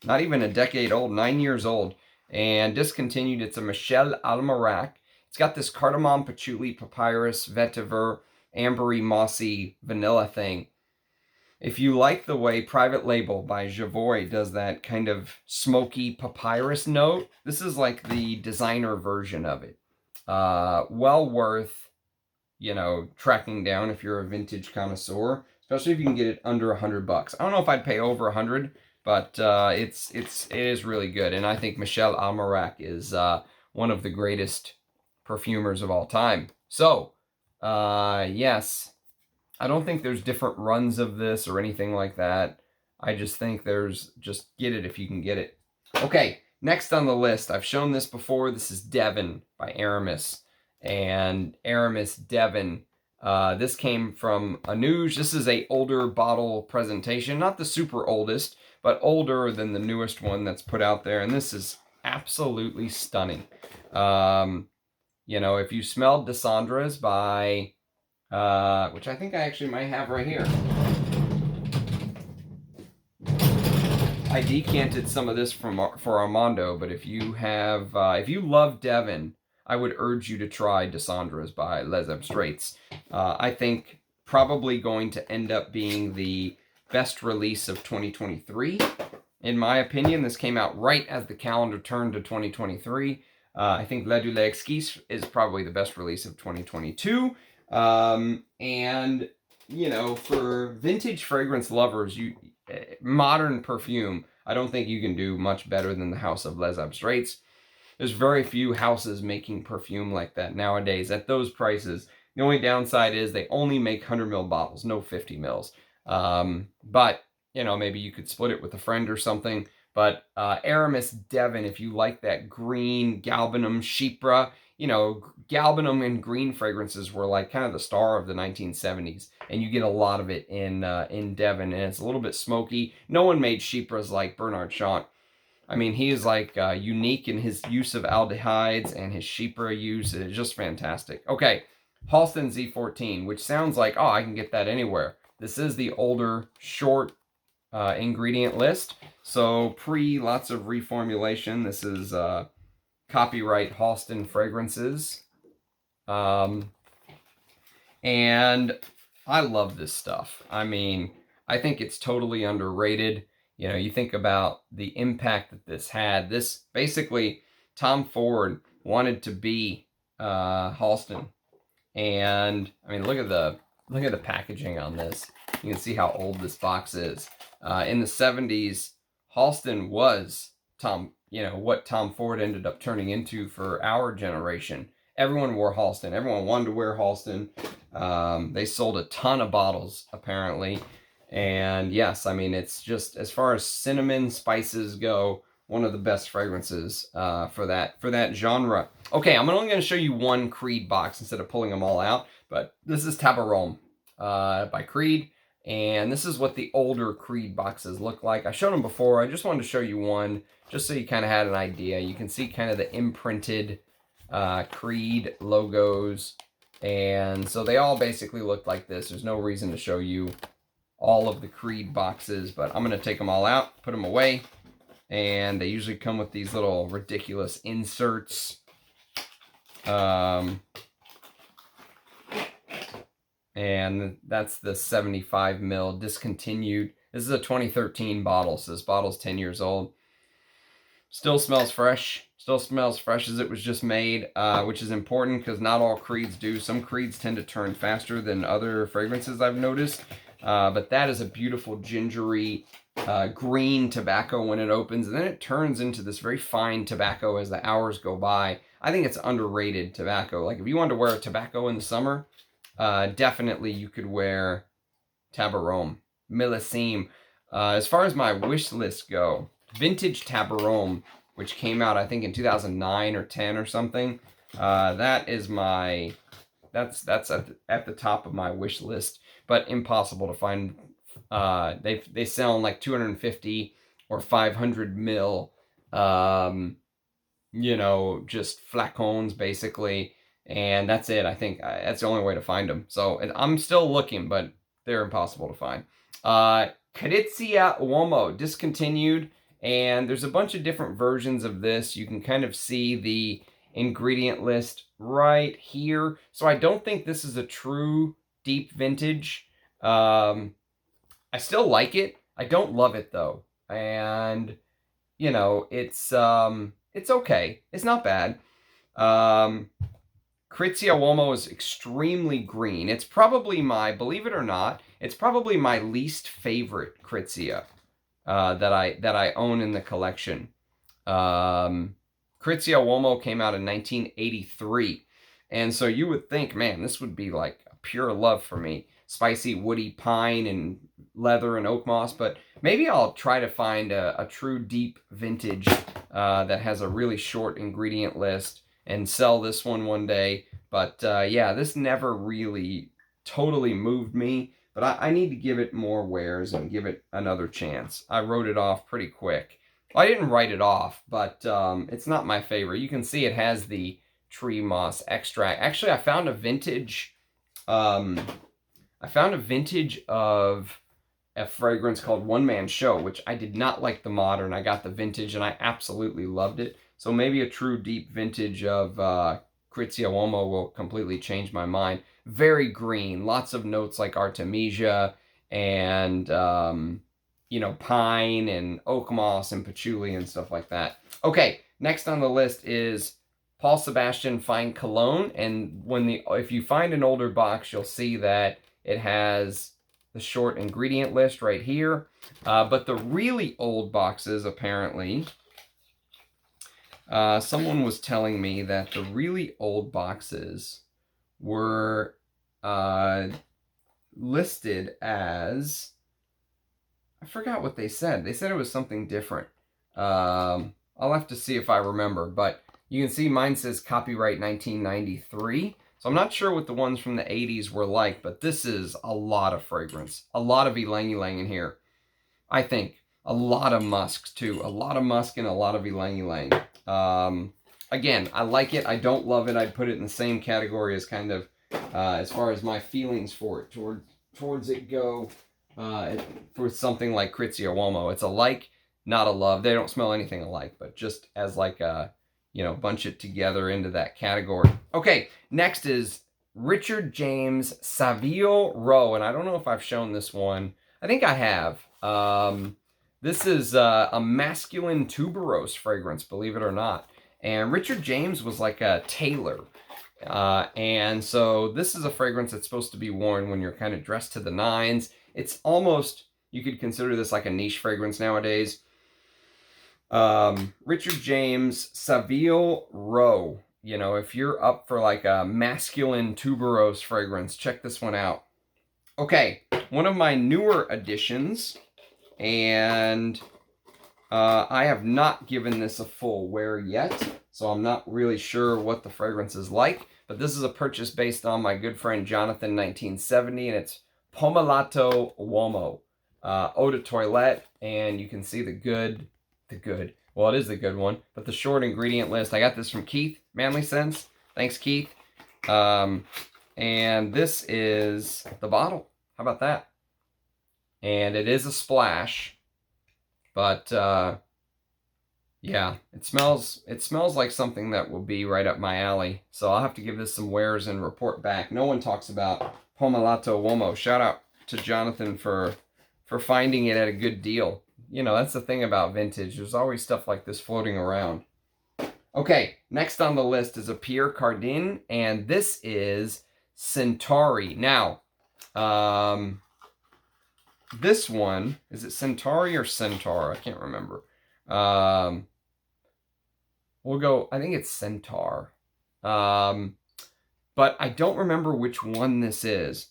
Not even a decade old, 9 years old. And discontinued, it's a Michel Almerac. It's got this cardamom, patchouli, papyrus, vetiver, ambery, mossy, vanilla thing. If you like the way Private Label by Javoy does that kind of smoky papyrus note, this is like the designer version of it. Well worth, you know, tracking down if you're a vintage connoisseur, especially if you can get it under $100. I don't know if I'd pay over 100, but it is really good. And I think Michel Almerac is one of the greatest perfumers of all time. So, yes, I don't think there's different runs of this or anything like that. I just think just get it if you can get it. Okay, next on the list, I've shown this before. This is Devon by Aramis. And Aramis Devon. This came from Anouge. This is a older bottle presentation. Not the super oldest, but older than the newest one that's put out there. And this is absolutely stunning. You know, if you smelled Descendres by... which I think I actually might have right here. I decanted some of this for Armando, but if you have, if you love Devon, I would urge you to try Descendres by Les Abstraits. I think probably going to end up being the best release of 2023. In my opinion, this came out right as the calendar turned to 2023. I think La Douleur Exquise is probably the best release of 2022. And, you know, for vintage fragrance lovers, modern perfume, I don't think you can do much better than the house of Les Abstraits. There's very few houses making perfume like that nowadays at those prices. The only downside is they only make 100 ml bottles, no 50 mils. But, you know, maybe you could split it with a friend or something. But Aramis Devon, if you like that green galbanum chypre, you know, galbanum and green fragrances were like kind of the star of the 1970s. And you get a lot of it in Devon, and it's a little bit smoky. No one made chypres like Bernard Chant. I mean, he is like unique in his use of aldehydes, and his chypre use is just fantastic. Okay, Halston Z14, which sounds like, oh, I can get that anywhere. This is the older, short ingredient list. So lots of reformulation. This is copyright Halston Fragrances. And I love this stuff. I mean, I think it's totally underrated. You know, you think about the impact that this had. This, basically, Tom Ford wanted to be Halston. And, I mean, look at the packaging on this. You can see how old this box is. In the 70s, Halston was what Tom Ford ended up turning into for our generation. Everyone wore Halston. Everyone wanted to wear Halston. They sold a ton of bottles, apparently. And yes, I mean, it's just, as far as cinnamon spices go, one of the best fragrances for that genre. Okay, I'm only going to show you one Creed box instead of pulling them all out. But this is Tabarom by Creed. And this is what the older Creed boxes look like. I showed them before. I just wanted to show you one, just so you kind of had an idea. You can see kind of the imprinted Creed logos. And so they all basically look like this. There's no reason to show you all of the Creed boxes, but I'm going to take them all out, put them away. And they usually come with these little ridiculous inserts. And that's the 75 ml discontinued. This is a 2013 bottle, so this bottle's 10 years old. Still smells fresh. Still smells fresh as it was just made, which is important because not all creeds do. Some creeds tend to turn faster than other fragrances I've noticed. But that is a beautiful gingery green tobacco when it opens. And then it turns into this very fine tobacco as the hours go by. I think it's underrated tobacco. Like if you wanted to wear a tobacco in the summer, definitely you could wear Tabarom, Millésime. As far as my wish list go, vintage Tabarom, which came out I think in 2009 or 10 or something. That is my, that's at the top of my wish list, but impossible to find. They sell in like 250 or 500 mil, you know, just flacons basically, and that's it. I think that's the only way to find them. So I'm still looking, but they're impossible to find. Krizia Uomo, discontinued, and there's a bunch of different versions of this. You can kind of see the ingredient list right here. So I don't think this is a true deep vintage. I still like it. I don't love it though. And you know, it's okay. It's not bad. Krizia Uomo is extremely green. It's probably my, believe it or not, it's probably my least favorite Krizia that I own in the collection. Krizia Uomo came out in 1983. And so you would think, man, this would be like a pure love for me. Spicy, woody pine and leather and oak moss. But maybe I'll try to find a true deep vintage that has a really short ingredient list and sell this one day. But yeah, this never really totally moved me. But I need to give it more wears and give it another chance. I wrote it off pretty quick. Well, I didn't write it off, but it's not my favorite. You can see it has the tree moss extract. Actually, I found a vintage of a fragrance called One Man Show, which I did not like the modern. I got the vintage and I absolutely loved it. So maybe a true deep vintage of Krizia Uomo will completely change my mind. Very green, lots of notes like Artemisia and, you know, pine and oak moss and patchouli and stuff like that. Okay, next on the list is Paul Sebastian Fine Cologne. And if you find an older box, you'll see that it has the short ingredient list right here. But the really old boxes, apparently, someone was telling me that the really old boxes were listed as, I forgot what they said. They said it was something different. I'll have to see if I remember, but you can see mine says copyright 1993. So I'm not sure what the ones from the 80s were like, but this is a lot of fragrance. A lot of ylang ylang in here. I think. A lot of musk, too. A lot of musk and a lot of ylang ylang. Again, I like it. I don't love it. I'd put it in the same category as kind of, as far as my feelings for it towards it go, for something like Krizia Uomo. It's a like, not a love. They don't smell anything alike, but just as like a, you know, bunch it together into that category. Okay, next is Richard James Savile Row, and I don't know if I've shown this one. I think I have. This is a masculine tuberose fragrance, believe it or not. And Richard James was like a tailor. And so this is a fragrance that's supposed to be worn when you're kind of dressed to the nines. It's almost, you could consider this like a niche fragrance nowadays. Richard James Savile Row. You know, if you're up for like a masculine tuberose fragrance, check this one out. Okay, one of my newer additions, and I have not given this a full wear yet, so I'm not really sure what the fragrance is like, but this is a purchase based on my good friend Jonathan 1970, and it's Pomellato Uomo, Eau de Toilette, and you can see well, it is the good one, but the short ingredient list. I got this from Keith, Manly Sense. Thanks, Keith. And this is the bottle. How about that? And it is a splash, but yeah, it smells like something that will be right up my alley. So I'll have to give this some wears and report back. No one talks about Pomellato Uomo. Shout out to Jonathan for for finding it at a good deal. You know, that's the thing about vintage. There's always stuff like this floating around. Okay, next on the list is a Pierre Cardin, and this is Centauri. Now, this one, is it Centauri or Centaur? I can't remember. We'll go, I think it's Centaur. But I don't remember which one this is.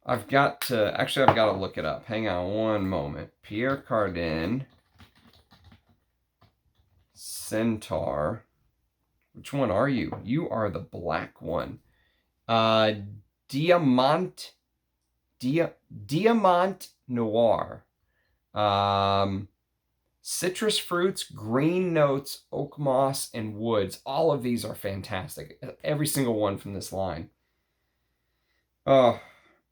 I've got to look it up. Hang on one moment. Pierre Cardin, Centaur. Which one are you? You are the black one. Diamant Noir. Citrus fruits, green notes, oak moss, and woods. All of these are fantastic. Every single one from this line. Oh,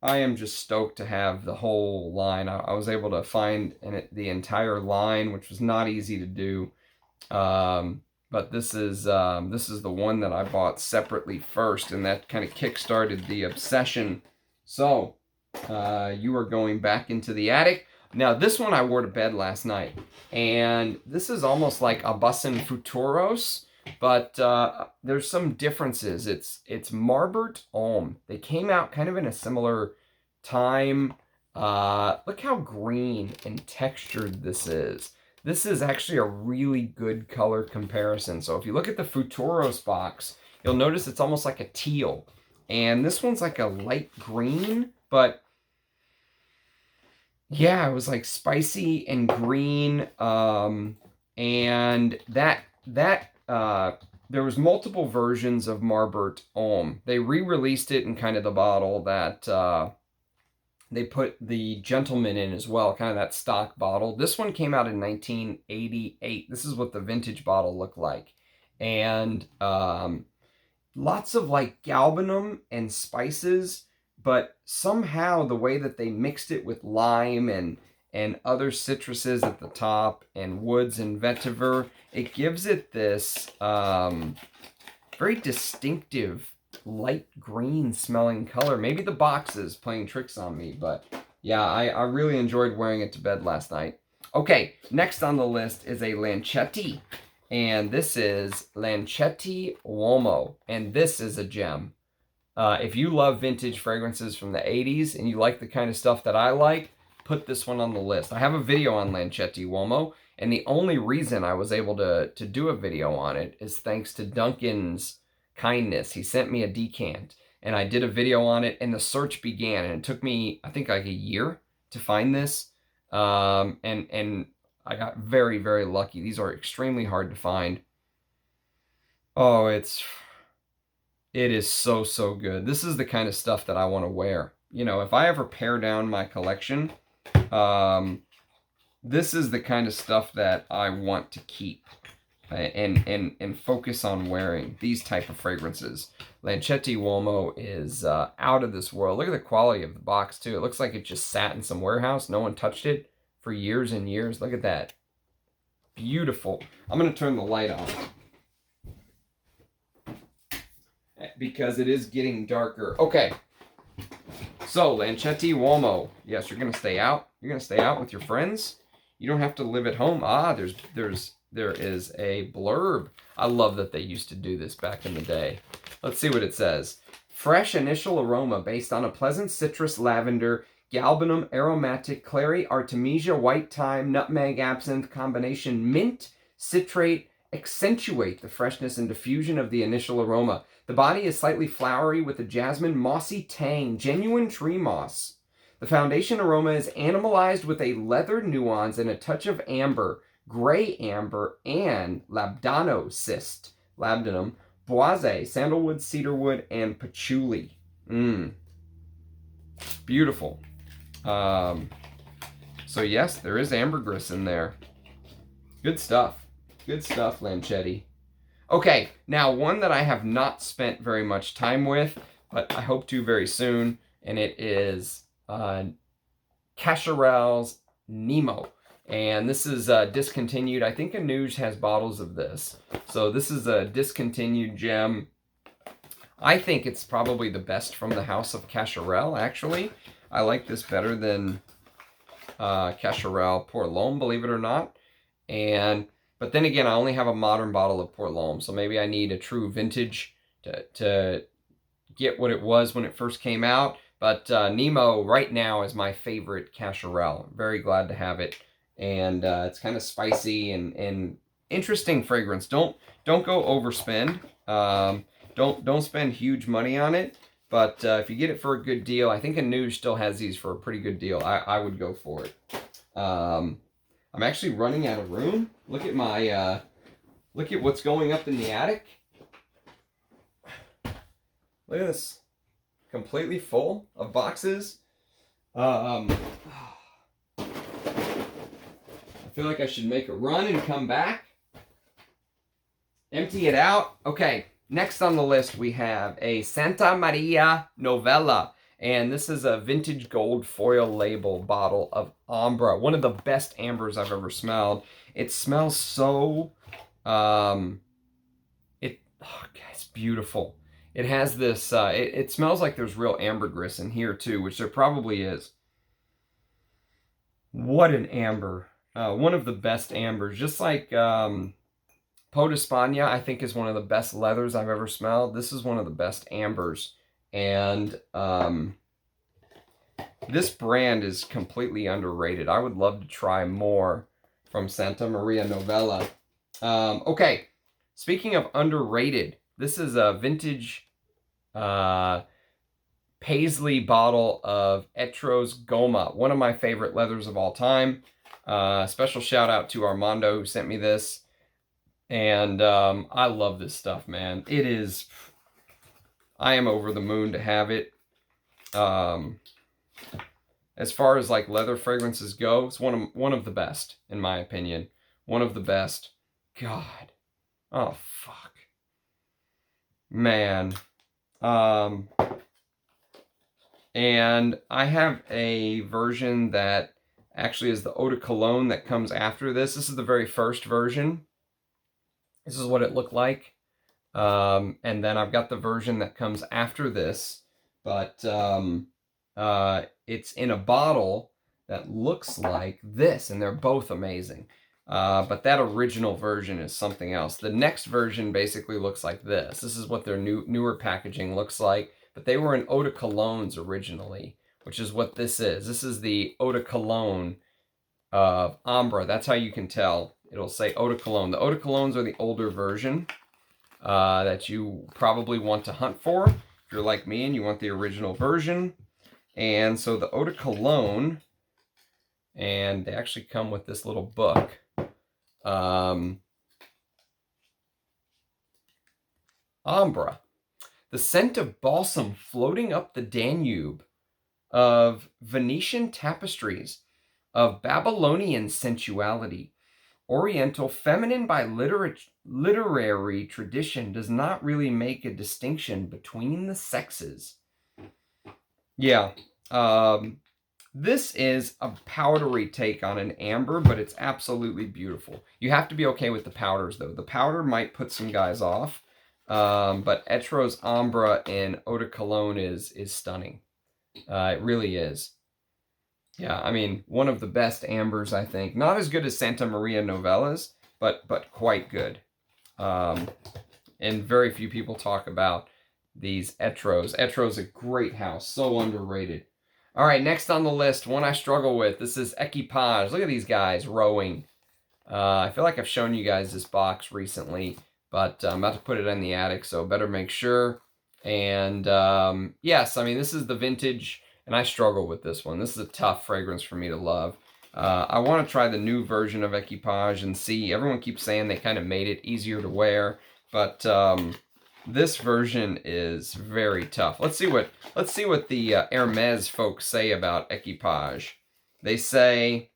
I am just stoked to have the whole line. I was able to find the entire line, which was not easy to do. But this is the one that I bought separately first, and that kind of kick-started the obsession. So, you are going back into the attic. Now, this one I wore to bed last night, and this is almost like Abasin Futuros, but there's some differences. It's Marbert Homme. They came out kind of in a similar time. Look how green and textured this is. This is actually a really good color comparison. So if you look at the Futuros box, you'll notice it's almost like a teal. And this one's like a light green, but yeah, it was like spicy and green. And there was multiple versions of Marbert Homme. They re-released it in kind of the bottle that they put the Gentleman in as well, kind of that stock bottle. This one came out in 1988. This is what the vintage bottle looked like. And lots of like galbanum and spices, but somehow the way that they mixed it with lime and other citruses at the top and woods and vetiver, it gives it this very distinctive light green smelling color. Maybe the box is playing tricks on me, but yeah, I really enjoyed wearing it to bed last night. Okay, next on the list is a Lancetti, and this is Lancetti Uomo, and this is a gem. If you love vintage fragrances from the 80s and you like the kind of stuff that I like, put this one on the list. I have a video on Lancetti Uomo, and the only reason I was able to do a video on it is thanks to Duncan's kindness. He sent me a decant, and I did a video on it, and the search began, and it took me, I think, like a year to find this, and I got very, very lucky. These are extremely hard to find. Oh, it is so, so good. This is the kind of stuff that I want to wear. You know, if I ever pare down my collection, this is the kind of stuff that I want to keep and focus on wearing, these type of fragrances. Lancetti Uomo is out of this world. Look at the quality of the box, too. It looks like it just sat in some warehouse. No one touched it for years and years. Look at that. Beautiful. I'm going to turn the light on because it is getting darker. Okay. So, Lancetti Uomo. Yes, you're going to stay out. You're going to stay out with your friends. You don't have to live at home. Ah, there is a blurb. I love that they used to do this back in the day. Let's see what it says. Fresh initial aroma based on a pleasant citrus lavender, galbanum, aromatic, clary, artemisia, white thyme, nutmeg, absinthe combination, mint, citrate, accentuate the freshness and diffusion of the initial aroma. The body is slightly flowery with a jasmine mossy tang, genuine tree moss. The foundation aroma is animalized with a leather nuance and a touch of amber, gray amber, and labdanum, boise, sandalwood, cedarwood, and patchouli. Beautiful. So yes, there is ambergris in there. Good stuff. Good stuff, Lancetti. Okay, now one that I have not spent very much time with, but I hope to very soon, and it is Cacharel Nemo. And this is discontinued. I think Anuj has bottles of this. So this is a discontinued gem. I think it's probably the best from the house of Cacharel, actually. I like this better than Cacharel Port L'Homme, believe it or not. But then again, I only have a modern bottle of Port L'Homme, so maybe I need a true vintage to get what it was when it first came out. But Nemo right now is my favorite Cacharel. Very glad to have it, and it's kind of spicy and interesting fragrance. Don't go overspend. Don't spend huge money on it. But if you get it for a good deal, I think Anuj still has these for a pretty good deal. I would go for it. I'm actually running out of room. Look at my look at what's going up in the attic. Look at this. Completely full of boxes. I feel like I should make a run and come back. Empty it out. Okay, next on the list we have a Santa Maria Novella. And this is a vintage gold foil label bottle of Amber. One of the best ambers I've ever smelled. It smells so... it's beautiful. It has this, it smells like there's real ambergris in here too, which there probably is. What an amber. One of the best ambers. Just like Peau d'Espagne, I think, is one of the best leathers I've ever smelled. This is one of the best ambers. And this brand is completely underrated. I would love to try more from Santa Maria Novella. Okay, speaking of underrated, this is a vintage paisley bottle of Etro's Goma, one of my favorite leathers of all time. Special shout out to Armando who sent me this. And I love this stuff, man. It is... I am over the moon to have it. As far as like leather fragrances go, it's one of the best, in my opinion. One of the best. God. Oh, fuck. Man. And I have a version that actually is the Eau de Cologne that comes after this. This is the very first version. This is what it looked like. And then I've got the version that comes after this, but it's in a bottle that looks like this, and they're both amazing. But that original version is something else. The next version basically looks like this. This is what their newer packaging looks like, but they were in Eau de Colognes originally, which is what this is. This is the Eau de Cologne of Amber. That's how you can tell. It'll say Eau de Cologne. The Eau de Colognes are the older version that you probably want to hunt for. If you're like me and you want the original version. And so the Eau de Cologne, and they actually come with this little book. Amber, the scent of balsam floating up the Danube, of Venetian tapestries, of Babylonian sensuality. Oriental, feminine by literary tradition, does not really make a distinction between the sexes. Yeah, this is a powdery take on an amber, but it's absolutely beautiful. You have to be okay with the powders, though. The powder might put some guys off, but Etro's Amber in Eau de Cologne is stunning. It really is. Yeah, I mean, one of the best ambers, I think. Not as good as Santa Maria Novellas, but quite good. And very few people talk about these Etros. Etro's a great house, so underrated. All right, next on the list, one I struggle with. This is Equipage. Look at these guys rowing. I feel like I've shown you guys this box recently, but I'm about to put it in the attic, so better make sure. And yes, I mean, this is the vintage... And I struggle with this one. This is a tough fragrance for me to love. I want to try the new version of Equipage and see. Everyone keeps saying they kind of made it easier to wear, but this version is very tough. Let's see what the Hermes folks say about Equipage. They say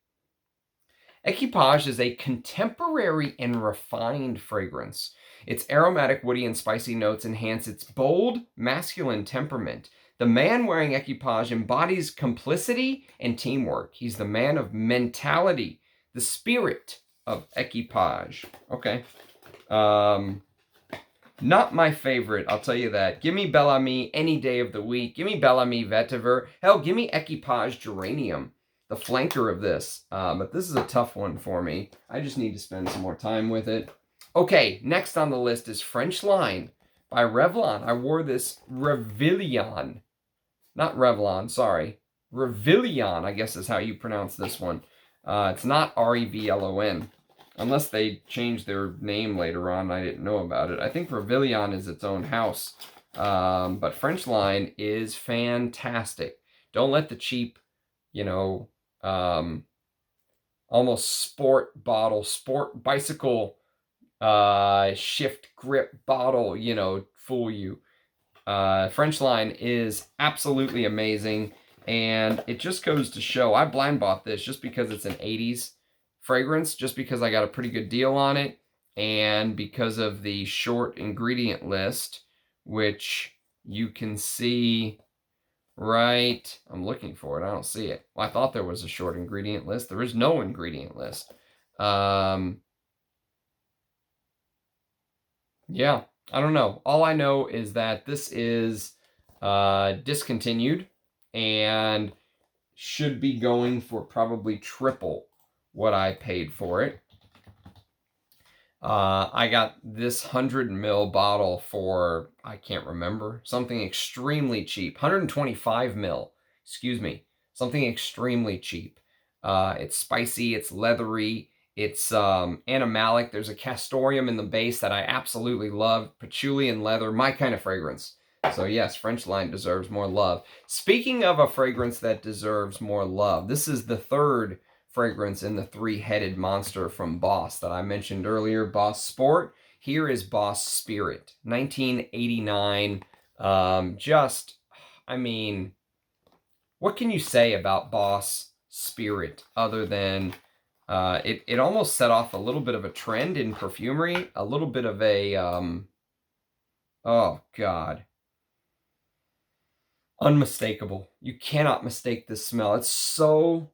Equipage is a contemporary and refined fragrance. Its aromatic, woody, and spicy notes enhance its bold, masculine temperament. The man wearing Equipage embodies complicity and teamwork. He's the man of mentality, the spirit of Equipage. Okay. Not my favorite, I'll tell you that. Give me Bel Ami any day of the week. Give me Bel Ami Vetiver. Hell, give me Equipage Geranium. the flanker of this. But this is a tough one for me. I just need to spend some more time with it. Okay, next on the list is French Line by Revlon. I wore this Revillon. Not Revlon, sorry. Revillon, I guess is how you pronounce this one. It's not R-E-V-L-O-N. Unless they changed their name later on, I didn't know about it. I think Revillon is its own house. But French Line is fantastic. Don't let the cheap, you know, almost sport bottle, sport bicycle shift grip bottle, you know, fool you. French Line is absolutely amazing, and it just goes to show, I blind bought this just because it's an 80s fragrance, just because I got a pretty good deal on it, and because of the short ingredient list, which you can see right, I'm looking for it, I don't see it. Well, I thought there was a short ingredient list. There is no ingredient list. Yeah, I don't know. All I know is that this is discontinued and should be going for probably triple what I paid for it. I got this 100 ml bottle for, I can't remember, something extremely cheap. 125 ml, excuse me, something extremely cheap. It's spicy, it's leathery, it's animalic. There's a castoreum in the base that I absolutely love. Patchouli and leather, my kind of fragrance. So yes, French Line deserves more love. Speaking of a fragrance that deserves more love, this is the third fragrance in the three-headed monster from Boss that I mentioned earlier, Boss Sport. Here is Boss Spirit, 1989. I mean, what can you say about Boss Spirit other than it almost set off a little bit of a trend in perfumery, a little bit of a, oh God, unmistakable. You cannot mistake this smell. It's so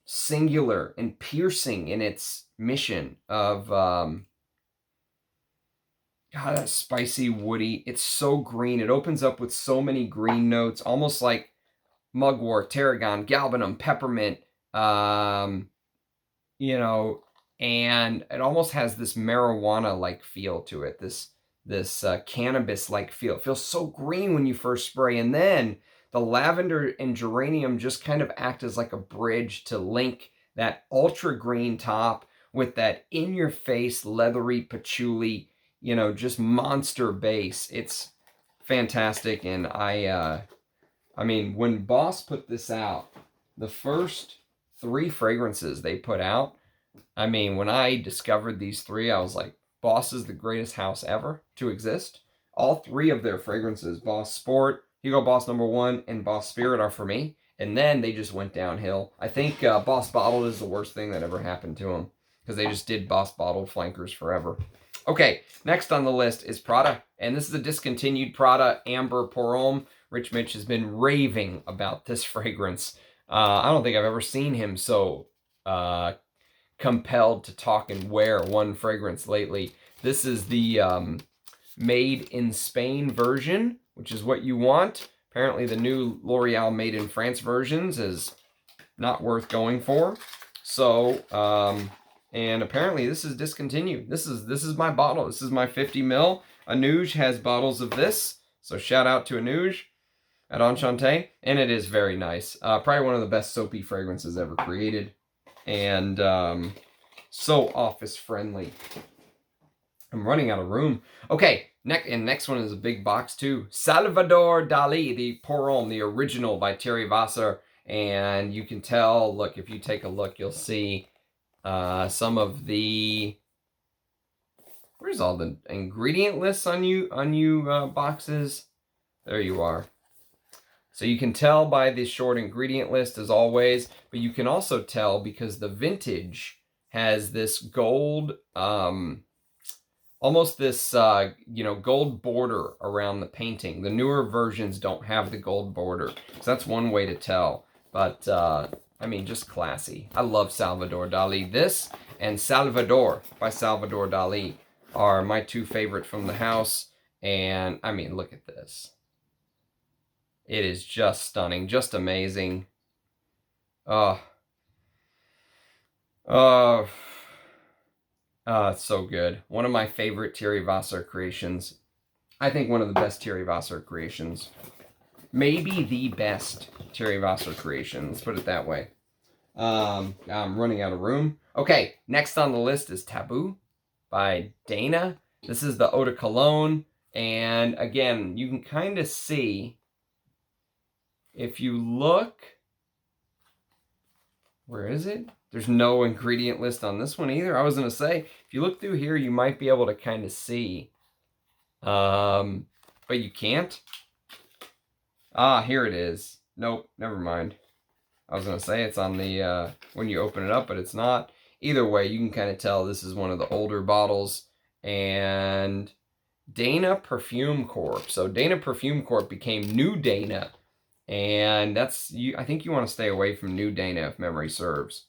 singular and piercing in its mission of, God, that spicy, woody. It's so green. It opens up with so many green notes, almost like mugwort, tarragon, galbanum, peppermint, you know, and it almost has this marijuana-like feel to it, this cannabis-like feel. It feels so green when you first spray, and then the lavender and geranium just kind of act as like a bridge to link that ultra green top with that in-your-face leathery patchouli, you know, just monster base. It's fantastic, and I mean, when Boss put this out, the first 3 fragrances they put out, I mean, when I discovered these 3, I was like, Boss is the greatest house ever to exist. All 3 of their fragrances, Boss Sport, Hugo Boss No. 1, and Boss Spirit are for me. And then they just went downhill. I think Boss Bottled is the worst thing that ever happened to them, because they just did Boss Bottled flankers forever. Okay, next on the list is Prada, and this is a discontinued Prada Amber Pour Homme. Rich Mitch has been raving about this fragrance. I don't think I've ever seen him so compelled to talk and wear one fragrance lately. This is the Made in Spain version, which is what you want. Apparently the new L'Oreal Made in France versions is not worth going for. So, and apparently this is discontinued. This is my bottle. This is my 50 ml. Anouge has bottles of this, so shout out to Anouge at Enchanté, and it is very nice. Probably one of the best soapy fragrances ever created, and so office friendly. I'm running out of room. Okay, next one is a big box too. Salvador Dali, the Pour Homme, the original by Thierry Vasser, and you can tell. Look, if you take a look, you'll see some of the. Where's all the ingredient lists on you boxes? There you are. So you can tell by the short ingredient list as always, but you can also tell because the vintage has this gold, almost this, you know, gold border around the painting. The newer versions don't have the gold border, so that's one way to tell. But, I mean, just classy. I love Salvador Dali. This and Salvador by Salvador Dali are my 2 favorite from the house. And, I mean, look at this. It is just stunning, just amazing. Oh, oh, it's so good. One of my favorite Thierry Vasser creations. I think one of the best Thierry Vasser creations. Maybe the best Thierry Vasser creation. Let's put it that way. I'm running out of room. Okay, next on the list is Taboo by Dana. This is the Eau de Cologne. And again, you can kind of see, if you look, where is it? There's no ingredient list on this one either. I was going to say, if you look through here, you might be able to kind of see. But you can't. Ah, here it is. Nope, never mind. I was going to say it's on the, when you open it up, but it's not. Either way, you can kind of tell this is one of the older bottles. And Dana Perfume Corp. So Dana Perfume Corp became New Dana. And that's, I think you want to stay away from New Dana if memory serves.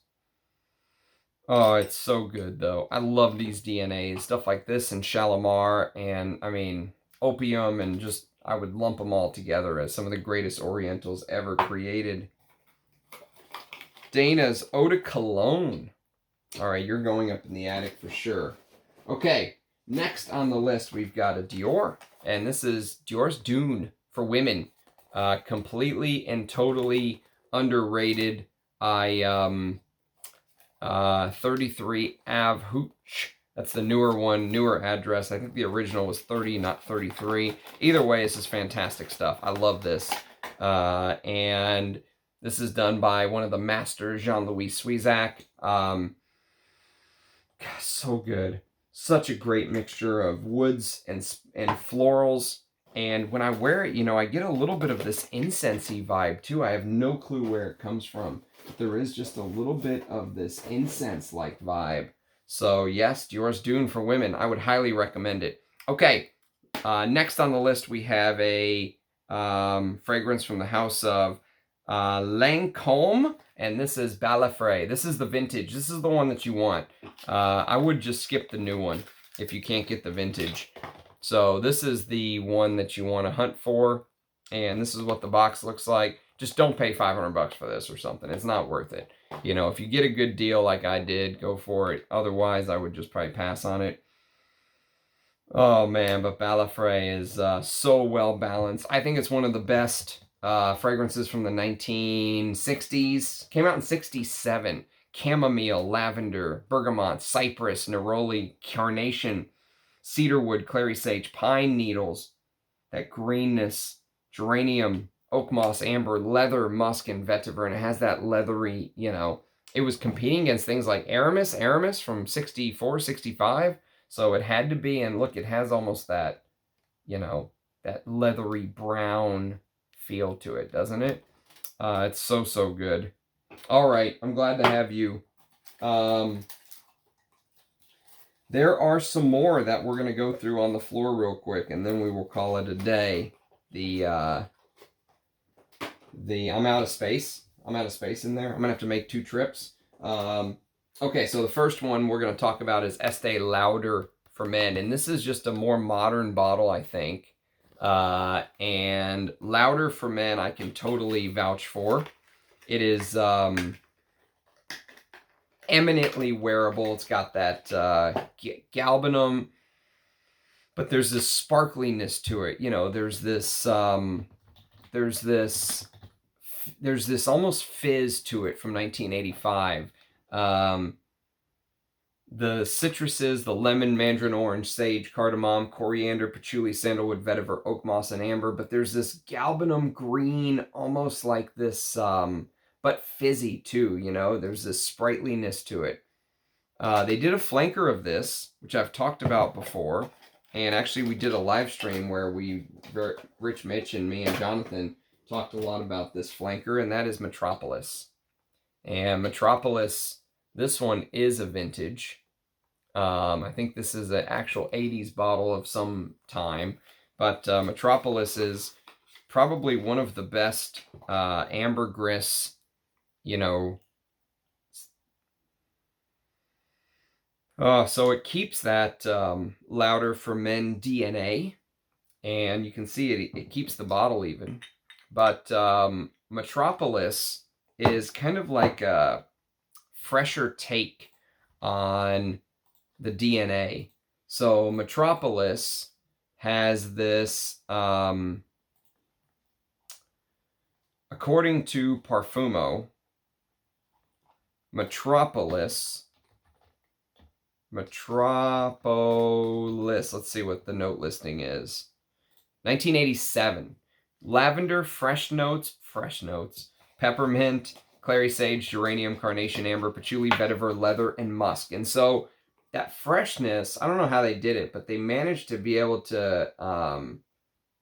Oh, it's so good, though. I love these DNAs. Stuff like this and Shalimar and, I mean, Opium, and just, I would lump them all together as some of the greatest Orientals ever created. Dana's Eau de Cologne. All right, you're going up in the attic for sure. Okay, next on the list, we've got a Dior. And this is Dior's Dune for women. Completely and totally underrated. 33 Ave Hooch. That's the newer one, newer address. I think the original was 30, not 33. Either way, this is fantastic stuff. I love this. And this is done by one of the masters, Jean-Louis Suizac. God, so good. Such a great mixture of woods and florals. And when I wear it, you know, I get a little bit of this incensey vibe too. I have no clue where it comes from. But there is just a little bit of this incense-like vibe. So yes, Dior's Dune for women. I would highly recommend it. Okay, next on the list we have a fragrance from the house of Lancome, and this is Balafray. This is the vintage. This is the one that you want. I would just skip the new one if you can't get the vintage. So this is the one that you want to hunt for, and this is what the box looks like. Just don't pay $500 for this or something. It's not worth it. You know, if you get a good deal like I did, go for it. Otherwise, I would just probably pass on it. Oh, man, but Balafray is so well balanced. I think it's one of the best fragrances from the 1960s. Came out in 67. Chamomile, lavender, bergamot, cypress, neroli, carnation, cedarwood, clary sage, pine needles, that greenness, geranium, oak moss, amber, leather, musk, and vetiver, and it has that leathery, you know, it was competing against things like Aramis from 64, 65, so it had to be, and look, it has almost that, you know, that leathery brown feel to it, doesn't it? It's so, so good. All right, I'm glad to have you. There are some more that we're going to go through on the floor real quick, and then we will call it a day. I'm out of space. I'm out of space in there. I'm going to have to make 2 trips. Okay, so the first one we're going to talk about is Estee Lauder for men, and this is just a more modern bottle, I think. And Lauder for men, I can totally vouch for. It is eminently wearable. It's got that galbanum, but there's this sparkliness to it. You know, there's this almost fizz to it from 1985. The citruses, the lemon, mandarin orange, sage, cardamom, coriander, patchouli, sandalwood, vetiver, oak moss, and amber. But there's this galbanum green, almost like this, but fizzy too, you know? There's this sprightliness to it. They did a flanker of this, which I've talked about before. And actually, we did a live stream where Rich Mitch and me and Jonathan talked a lot about this flanker, and that is Metropolis. And Metropolis, this one is a vintage. I think this is an actual 80s bottle of some time. But Metropolis is probably one of the best ambergris, you know. So it keeps that Lauder for Men DNA. And you can see it keeps the bottle even. But Metropolis is kind of like a fresher take on the DNA. So Metropolis has this, according to Parfumo, Metropolis, let's see what the note listing is. 1987. Lavender, fresh notes, peppermint, clary sage, geranium, carnation, amber, patchouli, vetiver, leather, and musk. And so that freshness, I don't know how they did it, but they managed to be able to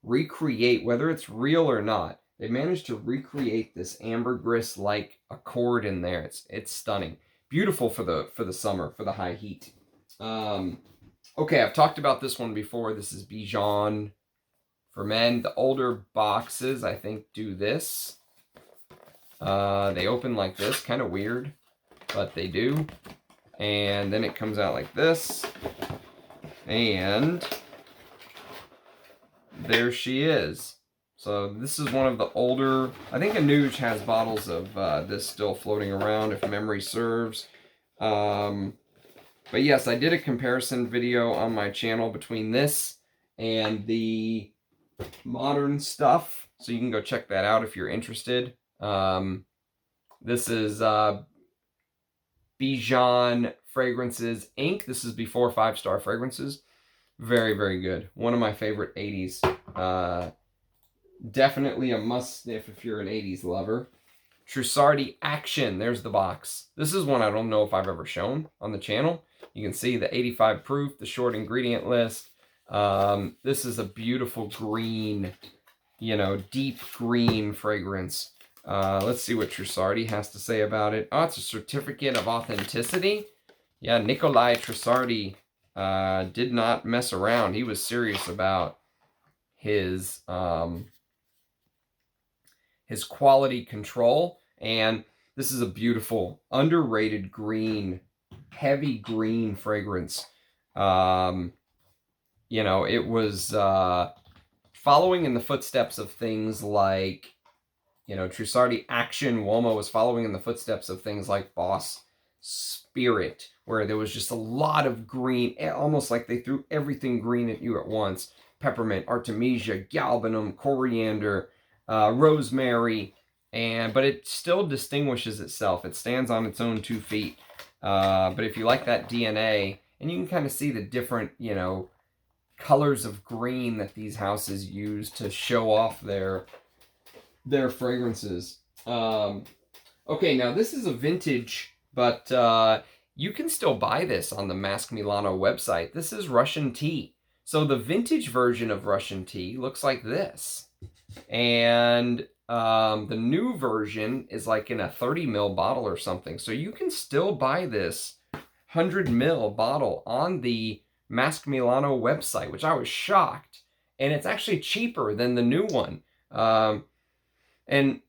recreate, whether it's real or not, they managed to recreate this ambergris-like accord in there. It's stunning. Beautiful for the summer, for the high heat. Okay, I've talked about this one before. This is Bijan for men. The older boxes, I think, do this. They open like this, kind of weird, but they do. And then it comes out like this. And there she is. So this is one of the older, I think Anuj has bottles of this still floating around, if memory serves. But yes, I did a comparison video on my channel between this and the modern stuff. So you can go check that out if you're interested. This is Bijan Fragrances Inc. This is before 5-star fragrances. Very, very good. One of my favorite 80s. Definitely a must-sniff if you're an 80s lover. Trussardi Action. There's the box. This is one I don't know if I've ever shown on the channel. You can see the 85 proof, the short ingredient list. This is a beautiful green, deep green fragrance. Let's see what Trussardi has to say about it. Oh, it's a certificate of authenticity. Yeah, Nikolai Trussardi did not mess around. He was serious about his quality control. And this is a beautiful, underrated green, heavy green fragrance. It was following in the footsteps of things like, Trussardi Action Uomo was following in the footsteps of things like Boss Spirit, where there was just a lot of green, almost like they threw everything green at you at once. Peppermint, artemisia, galbanum, coriander, rosemary, but it still distinguishes itself. It stands on its own 2 feet. But if you like that DNA, and you can kind of see the different, colors of green that these houses use to show off their fragrances. Okay, now this is a vintage, but you can still buy this on the Mask Milano website. This is Russian tea. So the vintage version of Russian tea looks like this. And the new version is like in a 30 ml bottle or something. So you can still buy this 100 ml bottle on the Mask Milano website, which I was shocked. And it's actually cheaper than the new one. And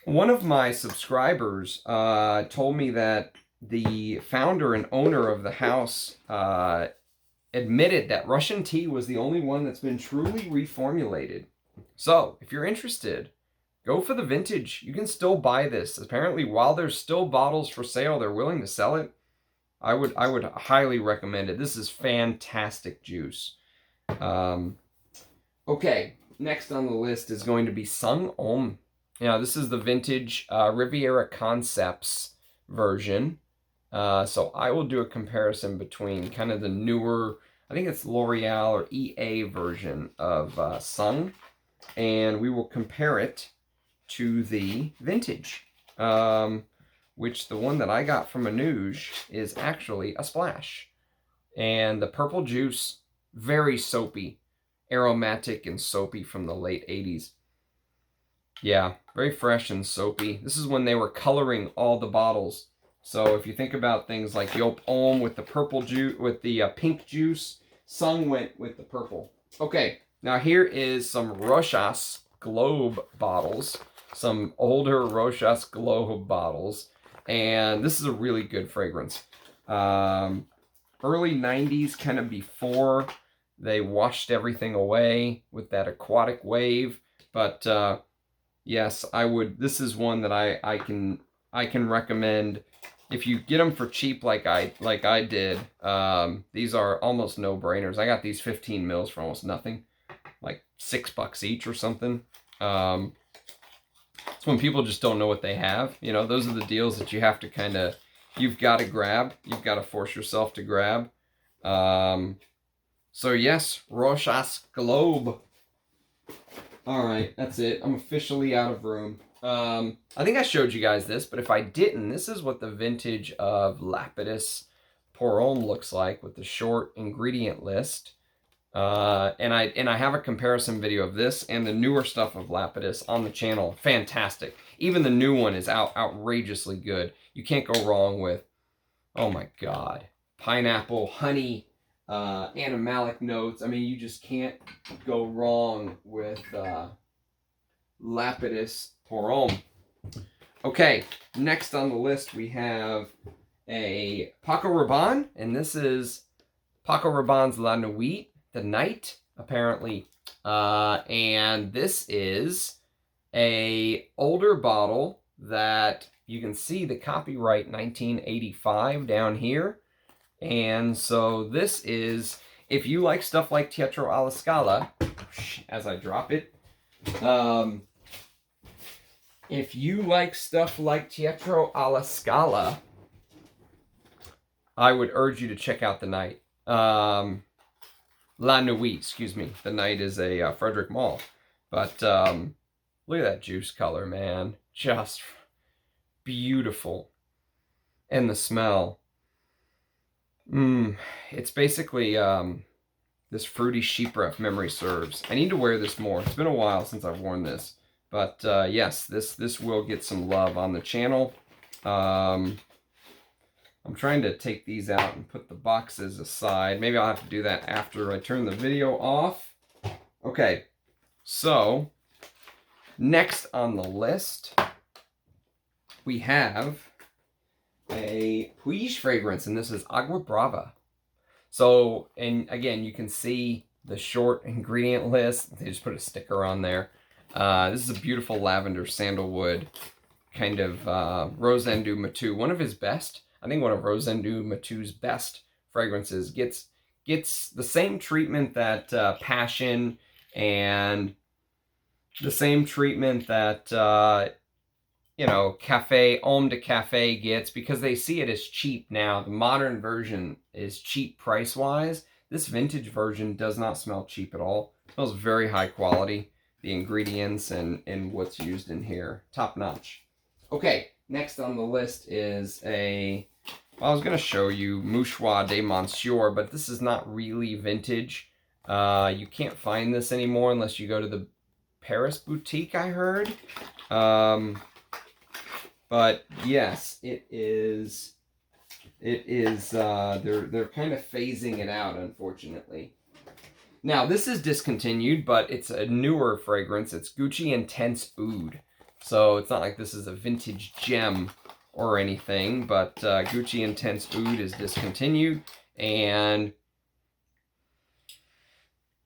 one of my subscribers told me that the founder and owner of the house admitted that Russian tea was the only one that's been truly reformulated. So, if you're interested, go for the vintage. You can still buy this. Apparently, while there's still bottles for sale, they're willing to sell it. I would highly recommend it. This is fantastic juice. Okay, next on the list is going to be Sung Om. Now, this is the vintage Riviera Concepts version. So I will do a comparison between kind of the newer, I think it's L'Oreal or EA version of Sung. And we will compare it to the vintage, which the one that I got from Anuj is actually a splash. And the purple juice, very soapy, aromatic and soapy from the late 80s. Yeah, very fresh and soapy. This is when they were coloring all the bottles. So if you think about things like Yop Om with the purple juice, with the pink juice, Sung went with the purple. Okay, now here is some Rochas Globe bottles, some older Rochas Globe bottles, and this is a really good fragrance. Early 90s, kind of before they washed everything away with that aquatic wave, but yes, I would. This is one that I can recommend. If you get them for cheap like I did, these are almost no-brainers. I got these 15 mils for almost nothing, like $6 each or something. It's when people just don't know what they have. You know, those are the deals that you have to kind of, you've got to grab. You've got to force yourself to grab. So yes, Rochas Globe. All right, that's it. I'm officially out of room. I think I showed you guys this, but if I didn't, this is what the vintage of Lapidus Pour Homme looks like with the short ingredient list. And I have a comparison video of this and the newer stuff of Lapidus on the channel. Fantastic. Even the new one is outrageously good. You can't go wrong with, oh my God, pineapple, honey, animalic notes. I mean, you just can't go wrong with Lapidus Pour Homme. Okay, next on the list we have a Paco Rabanne, and this is Paco Rabanne's La Nuit, the night, apparently. And this is a older bottle that you can see the copyright 1985 down here. And so this is, if you like stuff like Teatro alla Scala, as I drop it, if you like stuff like Teatro alla Scala, I would urge you to check out the night. La Nuit, excuse me. The night is a Frederick Mall. But look at that juice color, man. Just beautiful. And the smell. It's basically this fruity chypre, if memory serves. I need to wear this more. It's been a while since I've worn this. But yes, this will get some love on the channel. I'm trying to take these out and put the boxes aside. Maybe I'll have to do that after I turn the video off. Okay, so next on the list, we have a Puig fragrance, and this is Agua Brava. So, and again, you can see the short ingredient list. They just put a sticker on there. This is a beautiful lavender sandalwood kind of Rosendu Matou, one of his best. I think one of Rosendu Matou's best fragrances. Gets the same treatment that Passion and the same treatment that you know, Homme de Café gets, because they see it as cheap now. The modern version is cheap price-wise. This vintage version does not smell cheap at all. It smells very high quality. The ingredients and what's used in here, top notch. Okay, next on the list is a, well, I was going to show you Mouchoir de Monsieur, but this is not really vintage. You can't find this anymore unless you go to the Paris boutique, I heard. But yes, it is, they're kind of phasing it out, unfortunately. Now, this is discontinued, but it's a newer fragrance. It's Gucci Intense Oud. So it's not like this is a vintage gem or anything, but Gucci Intense Oud is discontinued. And,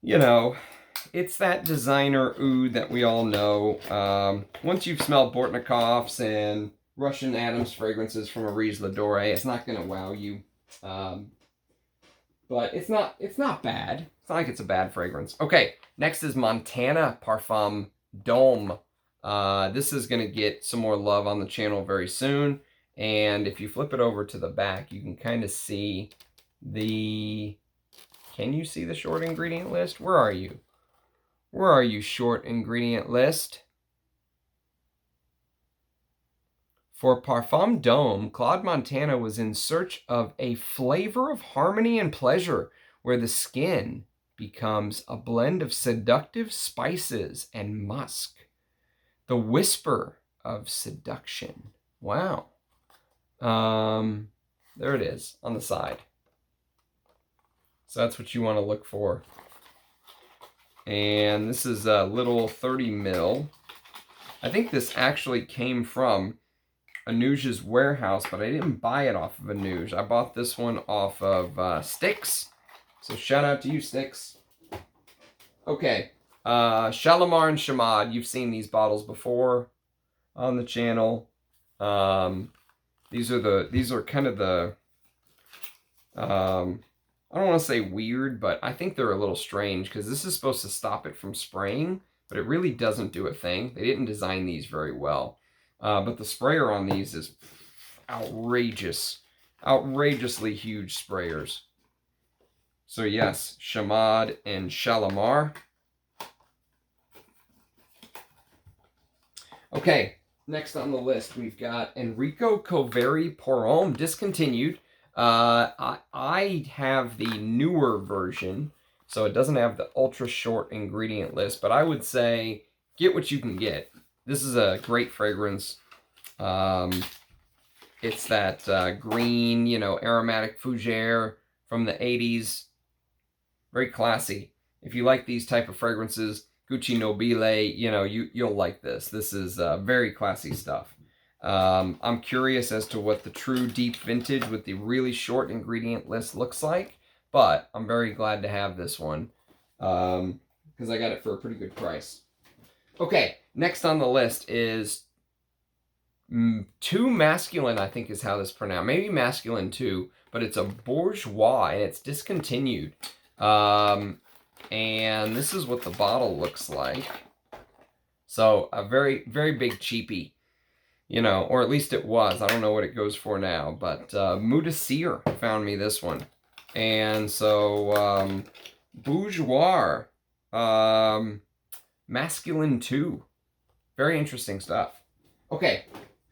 you know, it's that designer oud that we all know. Once you've smelled Bortnikov's and Russian Adams fragrances from Aries Ladore, it's not going to wow you. But it's not bad. It's not like it's a bad fragrance. Okay, next is Montana Parfum Dôme. This is going to get some more love on the channel very soon. And if you flip it over to the back, you can kind of see the... Can you see the short ingredient list? Where are you? Where are you, short ingredient list? For Parfum Dôme, Claude Montana was in search of a flavor of harmony and pleasure, where the skin becomes a blend of seductive spices and musk. The whisper of seduction. Wow. There it is on the side. So that's what you want to look for. And this is a little 30 mil. I think this actually came from Anuja's warehouse, but I didn't buy it off of Anuj. I bought this one off of Styx. So shout out to you, Styx. Okay, Shalimar and Chamad. You've seen these bottles before on the channel. These are kind of the, I don't want to say weird, but I think they're a little strange because this is supposed to stop it from spraying, but it really doesn't do a thing. They didn't design these very well. But the sprayer on these is outrageous. Outrageously huge sprayers. So yes, Chamad and Shalimar. Okay, next on the list we've got Enrico Coveri pour Homme, discontinued. I have the newer version, so it doesn't have the ultra short ingredient list, but I would say get what you can get. This is a great fragrance. It's that green, you know, aromatic fougere from the 80s. Very classy. If you like these type of fragrances, Gucci Nobile, you know, you'll like this. This is very classy stuff. I'm curious as to what the true deep vintage with the really short ingredient list looks like, but I'm very glad to have this one because I got it for a pretty good price. Okay, next on the list is Too Masculine, I think is how this is pronounced. Maybe Masculine too, but it's a Bourgeois and it's discontinued. And this is what the bottle looks like. So a very, very big cheapie, you know, or at least it was. I don't know what it goes for now, but Moudessir found me this one. And so Bourgeois, Masculine 2. Very interesting stuff. Okay,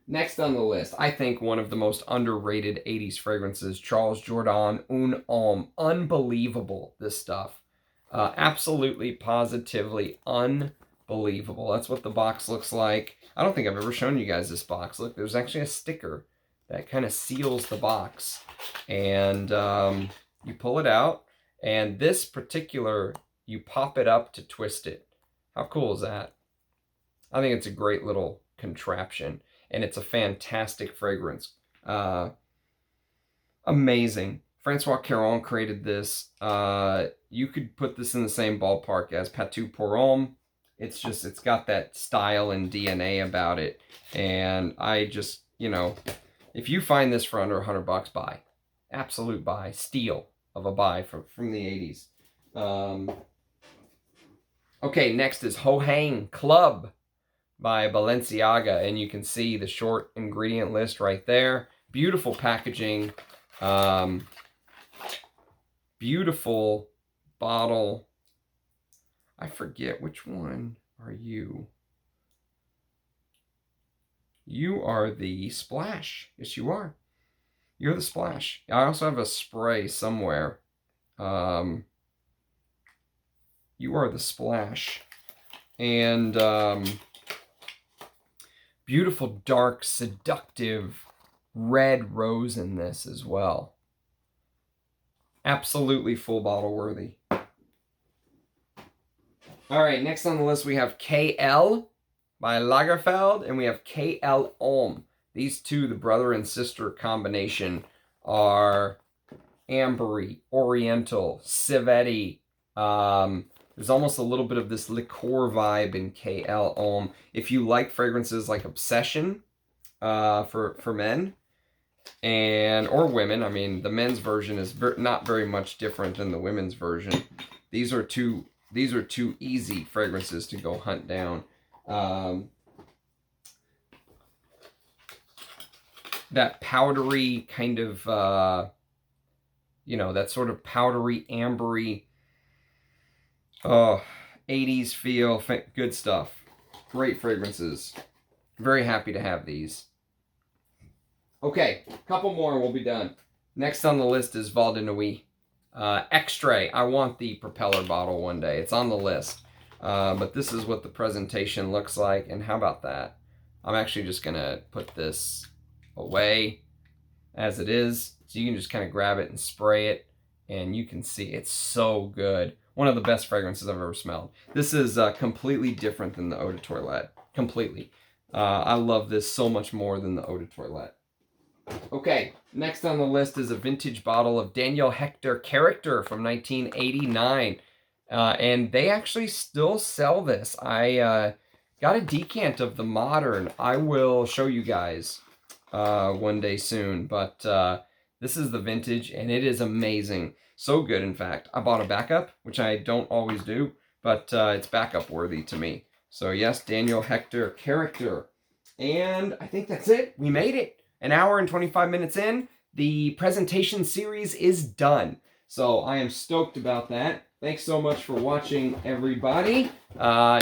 next on the list, I think one of the most underrated 80s fragrances, Charles Jourdan Un Homme. Unbelievable, this stuff. Absolutely, positively unbelievable. That's what the box looks like. I don't think I've ever shown you guys this box. Look, there's actually a sticker that kind of seals the box. And you pull it out. And this particular, you pop it up to twist it. How cool is that? I think it's a great little contraption. And it's a fantastic fragrance. Amazing. Francois Caron created this. You could put this in the same ballpark as Patou pour Homme. It's got that style and DNA about it. And I just, you know, if you find this for under $100, buy. Absolute buy. Steal of a buy from the 80s. Okay, next is Ho Hang Club by Balenciaga. And you can see the short ingredient list right there. Beautiful packaging. Beautiful bottle. I forget which one are you. You are the Splash. Yes, you are. You're the Splash. I also have a spray somewhere. You are the Splash. And beautiful, dark, seductive red rose in this as well. Absolutely full bottle worthy. All right, next on the list we have KL by Lagerfeld, and we have KL Homme. These two, the brother and sister combination, are ambery, oriental, civetty. There's almost a little bit of this liqueur vibe in KL Homme. If you like fragrances like Obsession for men, or women. I mean, the men's version is not very much different than the women's version. These are two easy fragrances to go hunt down. That powdery kind of, you know, that sort of powdery, ambery, 80s feel. Good stuff. Great fragrances. Very happy to have these. Okay, a couple more and we'll be done. Next on the list is Val de Nuit. Extrait. I want the propeller bottle one day. It's on the list. But this is what the presentation looks like. And how about that? I'm actually just going to put this away as it is. So you can just kind of grab it and spray it. And you can see it's so good. One of the best fragrances I've ever smelled. This is completely different than the Eau de Toilette. Completely. I love this so much more than the Eau de Toilette. Okay, next on the list is a vintage bottle of Daniel Hector Character from 1989. And they actually still sell this. I got a decant of the modern. I will show you guys one day soon, but this is the vintage, and it is amazing. So good, in fact. I bought a backup, which I don't always do, but it's backup worthy to me. So yes, Daniel Hector character. And I think that's it. We made it. An hour and 25 minutes in. The presentation series is done. So I am stoked about that. Thanks so much for watching, everybody.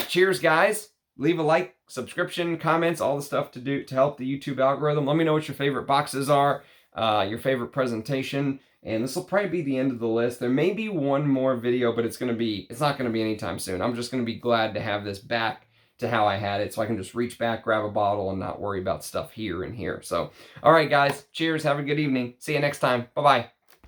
Cheers, guys. Leave a like, subscription, comments, all the stuff to do to help the YouTube algorithm. Let me know what your favorite boxes are, your favorite presentation. And this will probably be the end of the list. There may be one more video, but it's not gonna be anytime soon. I'm just gonna be glad to have this back to how I had it, so I can just reach back, grab a bottle, and not worry about stuff here and here. So, all right, guys, cheers. Have a good evening. See you next time. Bye-bye.